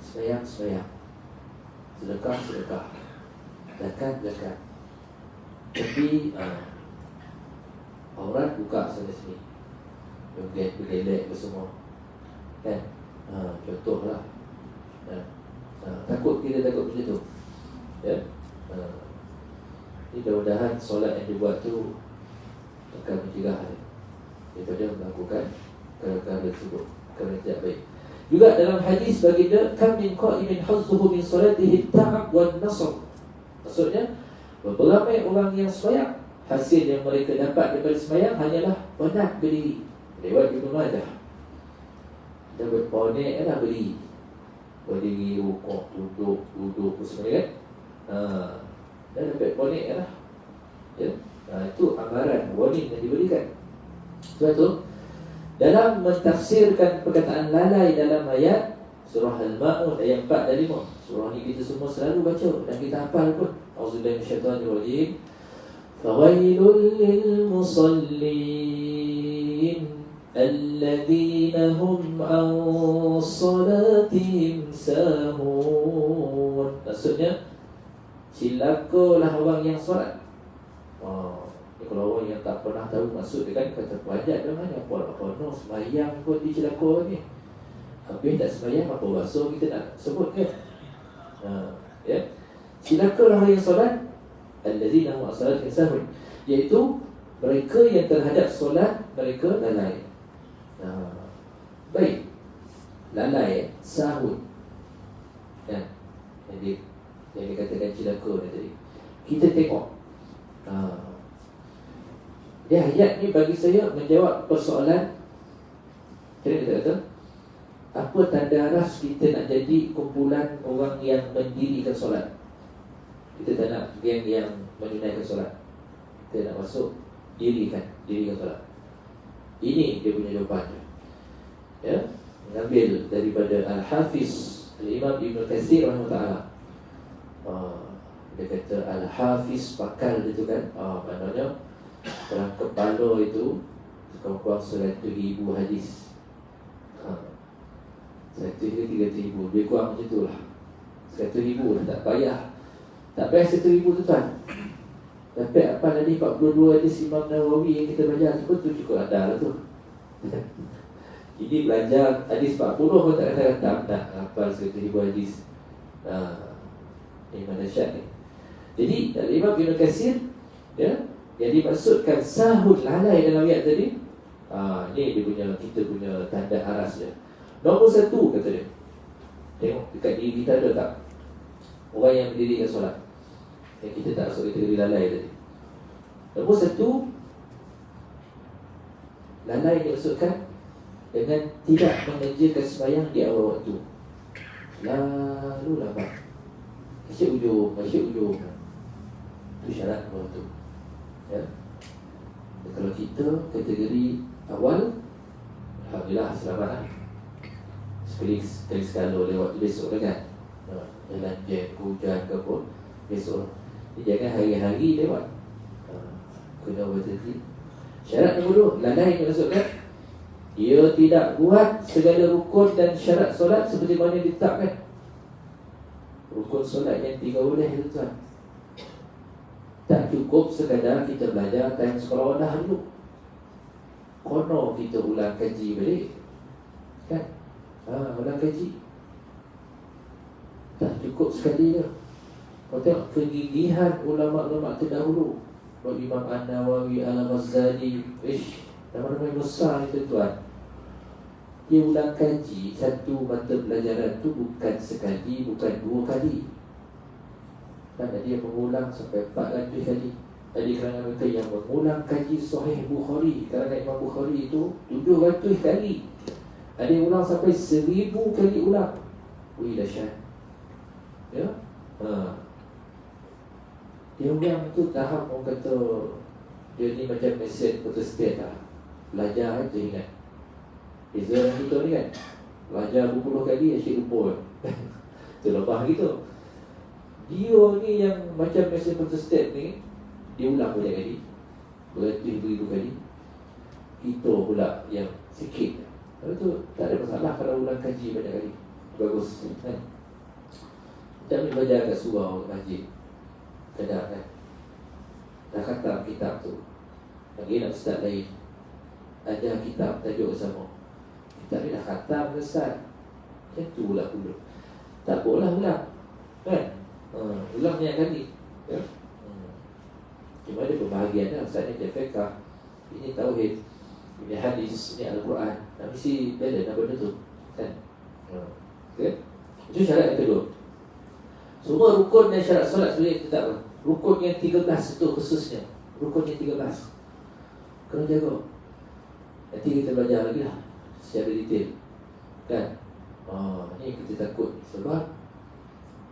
Sembahyang. Sedekah. Zakat. Tapi aurat buka sana sini, bergelek semua. Kan? Contohlah. Kita takut macam tu. Ya. Ini mudah-mudahan solat yang dibuat tu akan mencegah daripada melakukan perkara tersebut, perkara tidak baik. Juga dalam hadis baginda, kam min qa'imin hazzuhu min salatihi ta'ab wan nasr. Maksudnya berapa ramai orang yang sembahyang, hasil yang mereka dapat daripada sembahyang hanyalah penat berdiri. Lewat Ibnu Majah. Dia berponek dah berdiri, rukuk, duduk semua kan. Dah dapat ponek dah. Ya. Itu amaran, warning yang diberikan. Sebab tu dalam mentafsirkan perkataan lalai dalam ayat surah Al-Ma'un ayat 4 dan 5. Surah ni kita semua selalu baca dan kita hafal pun. Auzubillahi minasyaitanir rajim. Fawailul lil musallin alladzina hum an salatihim sahun. Maksudnya cilakalah orang yang solat. Kalau orang yang tak pernah tahu maksud dia kan kata pelajar dia mana apa no sembahyang pun dicelaka ni. Habis tak sembahyang apa basuh kita nak sebut kan? Ya. Cilakalah orang yang solat allazina hum as-salatihim sahun, iaitu mereka yang terhadap solat mereka lalai. Baik. Lalai sahun. Kan? Yang dikatakan cilaka tadi. Kita tengok. Dia ayat ni bagi saya menjawab persoalan. Kita kata apa tanda ras kita nak jadi kumpulan orang yang mendirikan solat? Kita tak nak geng yang menunaikan solat. Kita nak masuk dirikan solat. Ini dia punya jawapan. Ya, mengambil daripada Al-Hafiz Al-Imam Ibn Katsir rahimahullah. Dia kata Al-Hafiz pakal itu kan. Maknanya dalam kepala itu kurang 100,000 hadis. 100,000 dia kurang macam tu lah. 100,000 dah tak payah 100,000 tu tuan. Dapat apa tadi 42 hadis Imam Nawawi yang kita belajar tu pun tu cukup ada lah tu. Ini belajar hadis 40 pun tak kata-kata nak hafal 100,000 hadis. Ini mana syak ni. Jadi dalam Imam Ibn Katsir, ya, yang dimaksudkan sahun lalai dalam ayat tadi, ni dia punya, kita punya tanda aras dia. Nombor 1 kata dia. Tengok dekat diri kita ada tak orang yang berdiri kat solat yang kita tak rasa kita lalai tadi. Nombor 1, lalai dimaksudkan dengan tidak mengerjakan sembahyang di awal waktu. Lalu lambat, asyik ujung. Itu syarat awal waktu. Ya. Dan kalau kita kategori awal, alhamdulillah selamat lah. Sekali lewat tu besok lah kan. Jalan jam, hujan ke apa, besok. Jangan hari-hari lewat. Kena berhenti. Syarat nombor 2, lalai maksudkan dia tidak buat segala rukun dan syarat solat seperti mana ditetapkan. Rukun solat yang 3 oleh tuan. Tak cukup sekadar kita belajar time sekolah dah dulu. Kono kita ulang kaji balik. Kan? Ulang kaji. Tak cukup sekali je. Kau tengok kegigihan ulama-ulama terdahulu. Imam An-Nawawi, Al-Ghazali, nama-nama yang besar itu tuan. Dia ulang kaji satu mata pelajaran tu bukan sekali, bukan 2 kali. Kan dia mengulang sampai 400 kali. Ada kalangan mereka yang mengulang kaji Sahih Bukhari. Kalangan Imam Bukhari itu 700 kali. Ada yang ulang sampai 1000 kali ulang. Wih, dahsyat. Ya? Dia ulang tu tahap orang kata dia ni macam mesin Protestan lah. Belajar aja ingat. Beza dengan kita ni kan, belajar berpuluh kali asyik lupa. Itu lebah gitu. Dia ni yang macam mesin Protestan ni, dia ulang banyak kali, beribu-ribu kali. Kita pula yang sikit. Lepas tu tak ada masalah kalau ulang kaji banyak kali. Bagus kan. Kita ambil belajar kat surau masjid. Kadang kan dah khatam kitab tu, lagi nak ustaz lain ajar kitab tajuk sama. Kitab ni dah khatam ke ustaz? Macam tu pula dulu. Tak boleh ulang kan? Ulang banyak kali ya? Cuma ada pembahagian lah. Ustaz ni dia fiqah, ini tauhid, ini hadis, ini Al-Quran. Nak mesti bela nak benda tu kan? Okay? Itu syarat yang kedua. Semua rukun dan syarat solat sebenarnya tetap. Rukun yang 13 itu khususnya. Rukun yang 13 kena jaga. Nanti kita belajar lagi lah secara detail kan. Ni kita takut sebab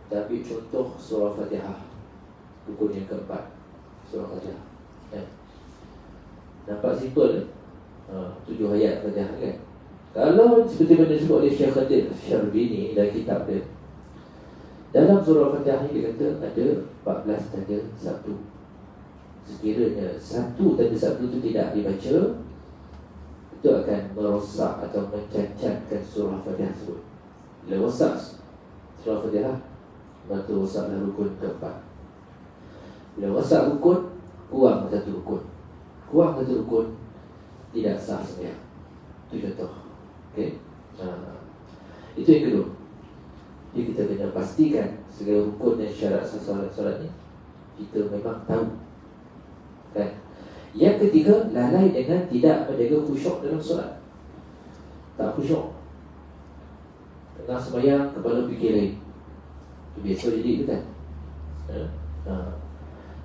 kita ambil contoh surah Fatihah. Rukun yang keempat, surah Fatihah kan? Nampak simple 7 ayat Fatihah kan. Kalau seperti mana disebut oleh Syekh Khadir Syarbini dalam kitab dia, dalam surah Fatihah ni dia kata ada 14 tanda sabtu. Sekiranya satu tanda sabtu itu tidak dibaca, itu akan merosak atau mencacatkan surah Fatihah tersebut. Bila rosak surah Fatihah, maka rosaklah rukun keempat. Bila rosak rukun, kurang satu rukun. Kurang satu rukun, tidak sah sembahyang. Itu contoh. Okay? Itu yang kedua. Jadi kita kena pastikan segala rukun dan syarat solat ni kita memang tahu kan. Yang ketiga, lalai dengan tidak menjaga khusyuk dalam solat. Tak khusyuk, tengah sembahyang kepala fikir lain. Itu biasa jadi tu kan.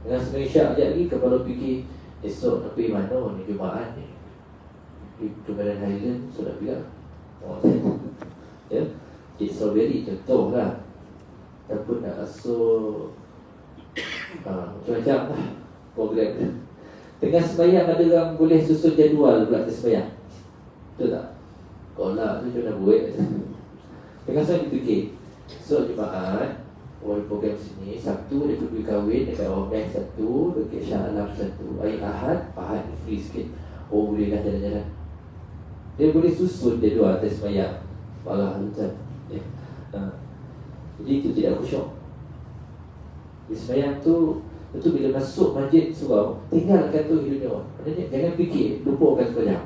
Tengah sembahyang syak sekejap lagi kepala fikir esok nak pergi mana ni, Jumaat ni di Kebadan Highland solat bila. Ya. Cik strawberry contoh lah. Ataupun nak asuh macam-macam lah program. Tengah sembahyang ada orang boleh susun jadual pula sembahyang. Betul tak? Kolak tu macam mana buat. Tengah sembahyang dipikir, so Jumaat orang program sini, Sabtu dia pergi kahwin dekat Omek satu, dekat Shah Alam satu, Ahad free sikit. Oh boleh lah jalan-jalan. Dia boleh susun jadual atas sembahyang. Malah macam jadi itu tidak khusyuk. Di sembahyang tu, itu bila masuk masjid surau, tinggalkan tu hidupnya. Maknanya jangan fikir, lupakan sembahyang.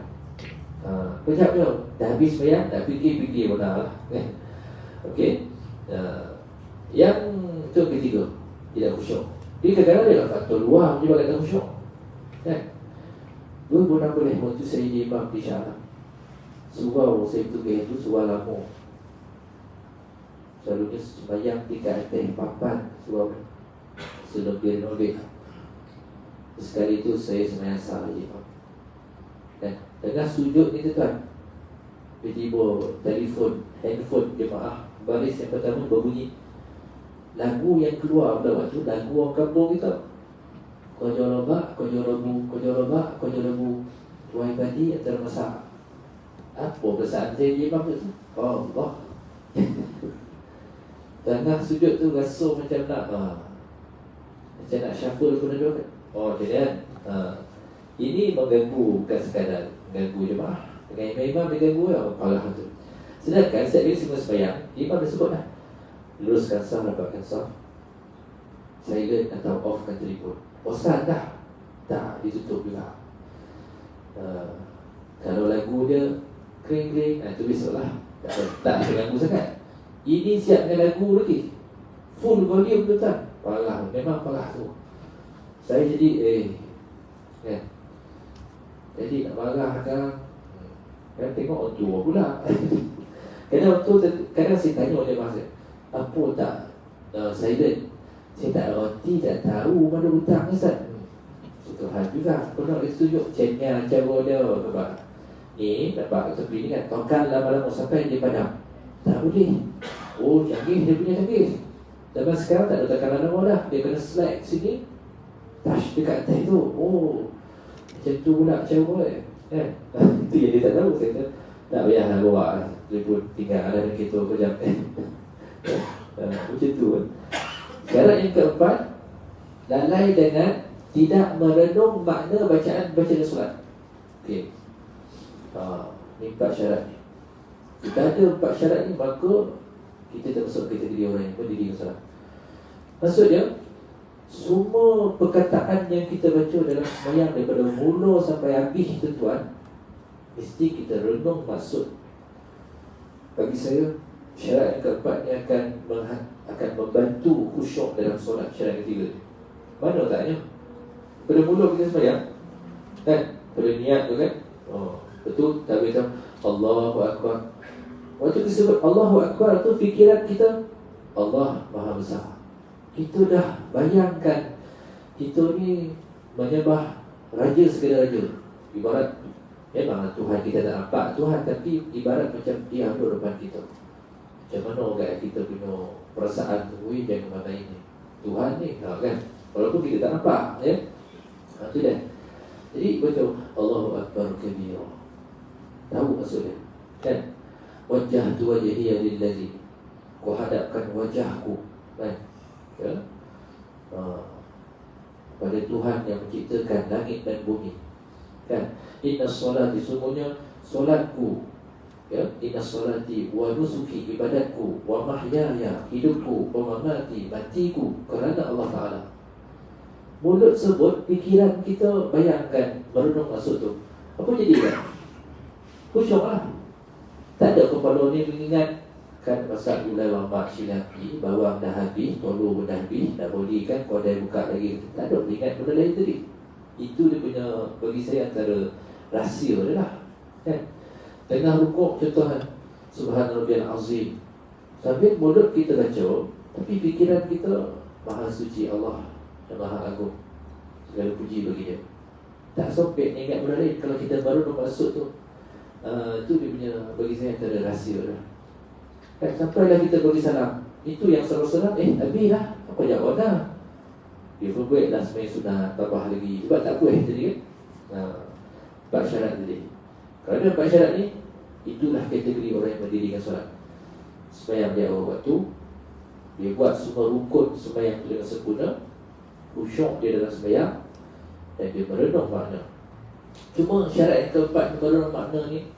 Kejap je, dah habis sembahyang, dah fikir-fikir benar lah kan? Okey. Yang itu ketiga, tidak khusyuk. Jadi kadang-kadang ada faktor luar menyebabkan khusyuk kan? Dua bulan boleh, waktu saya jadi imam di Shah Alam, surau saya pergi itu surau lama. Selalunya sembahyang 3 atas 4 surau ni sebelum dia renovate. Sekali itu saya sembahyang salah imam. Dan tengah sujud ni tuan, tiba-tiba telefon, handphone jemaah baris yang pertama berbunyi. Lagu yang keluar pada waktu lagu orang kampung kita. Kojolobak, kojolobu, kojolobak, kojolobu. Tuai padi antara masak. Apa perasaan saya imam tu? Oh Allah. Tengah sujud tu rasa macam nak macam nak shuffle pun ada kan. Oh jadi ini mengganggu, bukan sekadar mengganggu jemaah. Dengan imam diganggu kalah tu. Sedangkan setiap kali semua sembahyang, imam dah sebut dah, luruskan saf, rapatkan saf, silent atau offkan telefon. Bosan dah? Tak, ditutup juga. Kalau lagu dia kering-kering, itu besoklah. Tak terganggu sangat. Ini siap dengan lagu lagi, full volume tu tak? Parah, memang parah tu. Saya jadi kan? Jadi nak marah kan? Kan tengok orang tua pula. Kadang saya tanya oleh masa, apa tak silent? Saya tak roti, tak tahu mana hutang Ustaz. Tuhan juga, kau nak tunjuk cengnya cara dia. Ni nampak tepi ni kan, tokan lama-lama sampai dia padam. Tak boleh. Oh canggih, dia punya canggih. Zaman sekarang tak ada tekanan lama dah. Dia kena slide sini, touch dekat atas tu. Oh macam tu pula cara kan. Itu yang dia tak tahu. Saya kata tak payahlah bawa telefon, tinggal dalam kereta kejap. Macam tu kan. Syarat yang keempat, lalai dengan tidak merenung makna bacaan solat. Okey. Ni 4 syarat ni. Kita ada 4 syarat ni, maka kita termasuk kategori orang yang berdiri solat. Maksudnya, semua perkataan yang kita baca dalam sembahyang daripada mula sampai habis tuan, mesti kita renung maksud. Bagi saya, syarat yang keempat ni akan membantu khusyuk dalam solat. Syarat ketiga ni, mana taknya? Pada mula kita sembahyang kan, pada niat tu kan, betul, tak boleh Allahu Akbar. Waktu kita sebut Allahu Akbar tu, fikiran kita Allah Maha Besar. Kita dah bayangkan kita ni menyembah raja segala raja. Ibarat memang Tuhan kita tak nampak Tuhan, tapi ibarat macam dia ada depan kita. Macam mana orang kita punya perasaan tu, jangan mana ini Tuhan ni kan, walaupun kita tak nampak ya. Itu dah. Jadi betul Allahu Akbar kabira. Tahu maksudnya kan? Wajjahtu wajhiya lillazi, ku hadapkan wajahku kan, ya? Pada Tuhan yang menciptakan langit dan bumi kan. Inna solati, sungguhnya solatku ya, inna solati wa nusuki, ibadatku, wa mahyaya, hidupku, wa mamati, matiku, kerana Allah Ta'ala. Mulut sebut, fikiran kita bayangkan, merenung maksud tu. Apa jadi kan? Khusyuk lah. Tak ada kepala ni mengingat kan pasal gulai wamak silaki, bawang dah habis, telur pun dah habis, dah boleh kan, kodai buka lagi. Tak ada ingat benda lain tadi. Itu dia punya, bagi saya antara rahsia dia lah kan. Tengah rukuk contohnya, Subhanarabbiyal Azim, sambil mulut kita baca, tapi fikiran kita Maha Suci Allah dan Maha Agung, segala puji bagi dia. Tak sopek ingat benda lain. Kalau kita baru nak masuk tu, itu dia punya, bagi saya antara rahsia lah kan. Sampailah kita bagi salam, itu yang salam-salam, habis lah, apa jawab dah. Dia pun buat lah sebenarnya sunnah, tambah lagi, sebab tak boleh tadi kan. 4 syarat tadi. Kalau ada 4 syarat ni, itulah kategori orang yang mendirikan solat. Sembahyang dia awal waktu, dia buat semua rukun sembahyang itu dengan sempurna, khusyuk dia dalam sembahyang, dan dia merenung makna. Cuma syarat yang keempat merenung makna ni,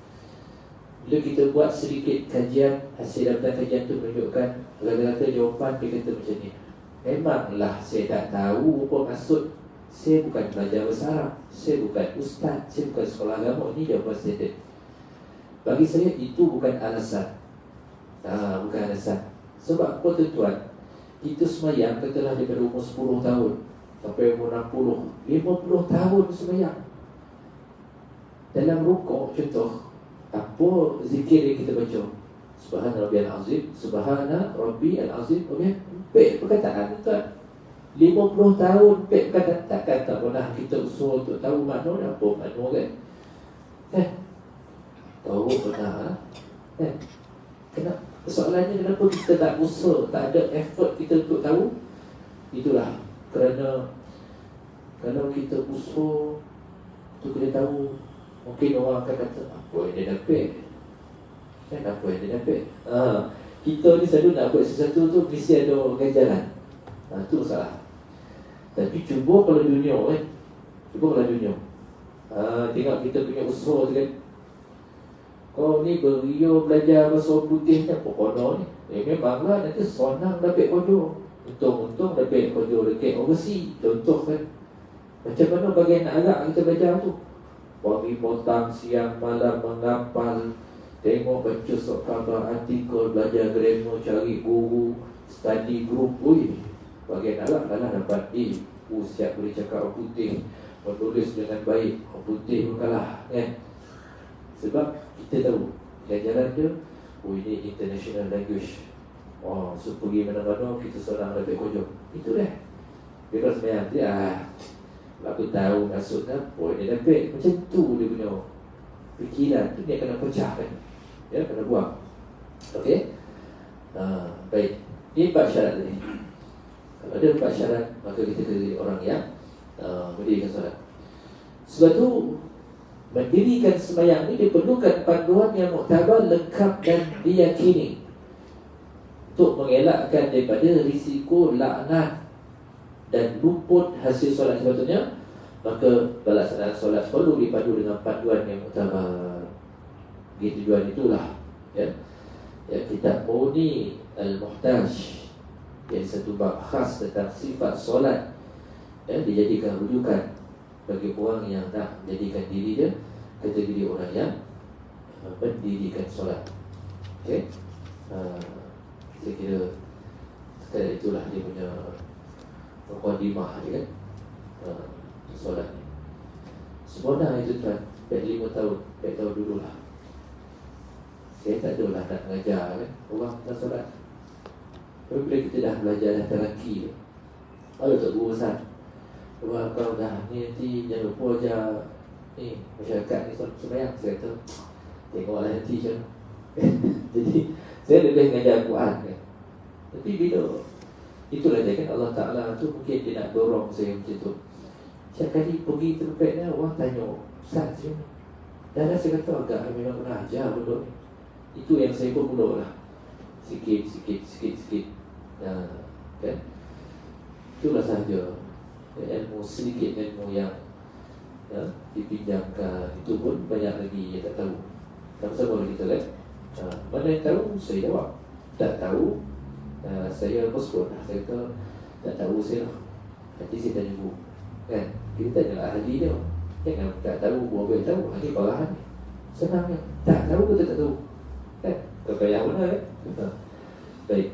bila kita buat sedikit kajian, hasil daftar kajian tu menunjukkan rata-rata jawapan dia kata macam ni, memanglah saya tak tahu apa maksud. Saya bukan belajar bahasa Arab, saya bukan ustaz, saya bukan sekolah agama. Ini jawapan standard. Bagi saya itu bukan alasan. Bukan alasan. Sebab apa tuan? Itu sembahyang katalah daripada umur 10 tahun sampai umur 60, 50 tahun sembahyang. Dalam rukuk contoh, apa zikir yang kita baca? Subhanarabbiyal Azim, Subhana Rabbiyal Azim. Baik perkataan tuan. 50 tahun baik perkataan, takkan tak pernah kita usul untuk tahu makna apa makna kan? tahu pernah kan? Kenapa? Soalannya kenapa kita tak usaha, tak ada effort kita untuk tahu? Itulah kerana kalau kita usaha untuk kita tahu, mungkin orang akan kata apa yang dia dapat kan, apa yang dia dapat. Kita ni selalu nak buat sesuatu tu mesti ada ganjaran. Itu salah. Tapi cuba kalau dunia kan, cuba kalau dunia, tengok kita punya usaha tu kan, kau ni berio belajar bahasa putih ni apa kodoh ni, memanglah nanti senang dapat kodoh. Untung-untung dapat kodoh dekat overseas. Contoh kan, macam mana bagi anak Arab kita belajar tu, pagi petang siang malam menghafal, tengok baca surat khabar, artikel, belajar grammar, cari guru, study group. Bagi anak Arab dah dapat siap boleh cakap orang putih, menulis dengan baik, orang putih pun kalah kan. Sebab kita tahu pelajaran dia, ini international language. So pergi mana-mana kita senang dapat kodoh. Itu dah. Bila sebenarnya dia aku tahu maksudnya apa dia dapat. Macam tu dia punya fikiran tu, dia kena pecah kan. Ya, kena buang. Okey. Baik. Ini 4 syarat tadi. Kalau ada 4 syarat, maka kita jadi orang yang mendirikan solat. Sebab tu mendirikan sembahyang ini diperlukan panduan yang muktabar, lengkap dan diyakini untuk mengelakkan daripada risiko laknat dan luput hasil solat sepatutnya. Maka pelaksanaan solat perlu dipadu dengan panduan yang muktabar. Tujuan itulah ya kitab Mughni Al-Muhtaj, yang satu bab khas tentang sifat solat, dijadikan rujukan bagi orang yang nak menjadikan diri dia kategori orang yang mendirikan solat. Okey. Saya kira sekadar itulah dia punya mukadimah dia kan, solat ni. Semua dah itu tuan, baik 5 tahun, baik tahun dulu lah. Saya tak adalah nak mengajar kan orang tentang solat. Tapi bila kita dah belajar, dah teraki, tak guru Ustaz, kau dah ni nanti jangan lupa ajar ni masyarakat ni solat sembahyang. Saya kata tengoklah nanti macam jadi saya lebih mengajar Al-Quran kan. Tapi bila itulah dia kan, Allah Ta'ala tu mungkin dia nak dorong saya macam tu. Setiap kali pergi tempat ni, orang tanya Ustaz macam mana? Dan saya kata agak memang pernah ajar benda ni. Itu yang saya pun mula lah, sikit kan. Itulah sahaja ilmu, sedikit ilmu yang dipinjamkan. Itu pun banyak lagi yang tak tahu. Sama-sama kita kan. Mana yang tahu, saya jawab. Tak tahu, saya respon. Saya kata tak tahu saya lah, nanti saya tanya guru kan. Kita tanyalah ahli dia. Jangan tak tahu, buat tahu. Ini parahan ni senang kan. Tak tahu kita tak tahu kan, kekayaan benar kan. Baik,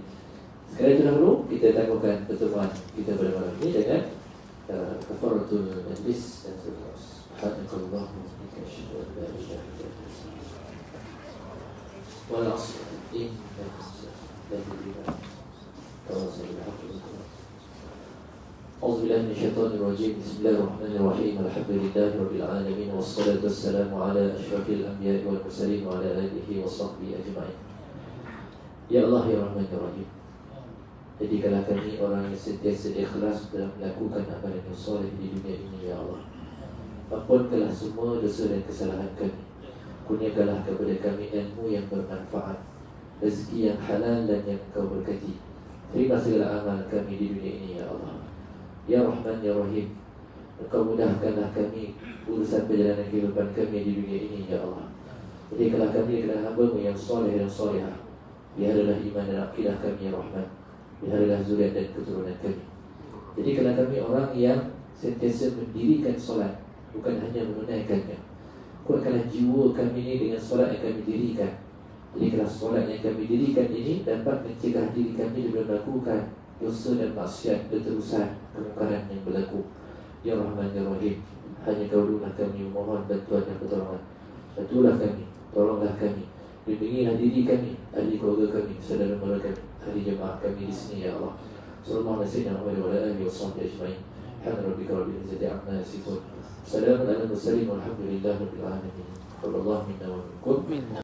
sekarang itu dahulu kita tangguhkan pertemuan kita pada malam ini dengan kafaratul majlis dan seterusnya. Subhanallah wa bihamdihi, la ilaha illa anta, wal 'asr, innal insana lafi khusr. أعوذ بالله من الشيطان الرجيم. بسم الله الرحمن الرحيم. الحمد لله رب العالمين، والصلاة والسلام على أشرف الأنبياء والمرسلين وعلى آله وصحبه أجمعين. Ya Allah, Ya Rahman, Ya Rahim, jadikanlah kami orang yang sentiasa ikhlas dalam melakukan amalan yang soleh di dunia ini, Ya Allah. Ampunkanlah semua dosa dan kesalahan kami. Kurniakanlah kepada kami ilmu yang bermanfaat, rezeki yang halal dan yang Kau berkati. Terima segala amal kami di dunia ini, Ya Allah. Ya Rahman, Ya Rahim, Engkau mudahkanlah kami urusan perjalanan kehidupan kami di dunia ini, Ya Allah. Jadikanlah kami adalah hamba-Mu yang soleh dan solehah. Peliharalah iman dan akidah kami, Ya Rahman. Peliharalah zuriat dan keturunan kami. Jadikanlah kami orang yang sentiasa mendirikan solat, bukan hanya menunaikannya. Kuatkanlah jiwa kami ini dengan solat yang kami dirikan. Jadikanlah solat yang kami dirikan ini dapat mencegah diri kami daripada melakukan dosa dan maksiat berterusan, kemungkaran yang berlaku. Ya Rahman, Ya Rahim, hanya Kau dululah kami mohon bantuan dan pertolongan. Bantulah kami, tolonglah kami, lindungilah diri kami, ahli keluarga kami, saudara mara kami, ahli jemaah kami di sini, Ya Allah. Sallallahu alaihi wa sallam wa ala alihi wa sahbihi ajma'in. Subhana rabbika rabbil izzati amma yasifun. Assalamu ala mursalin walhamdulillahi rabbil alamin. Taqabbalallahu minna wa minkum.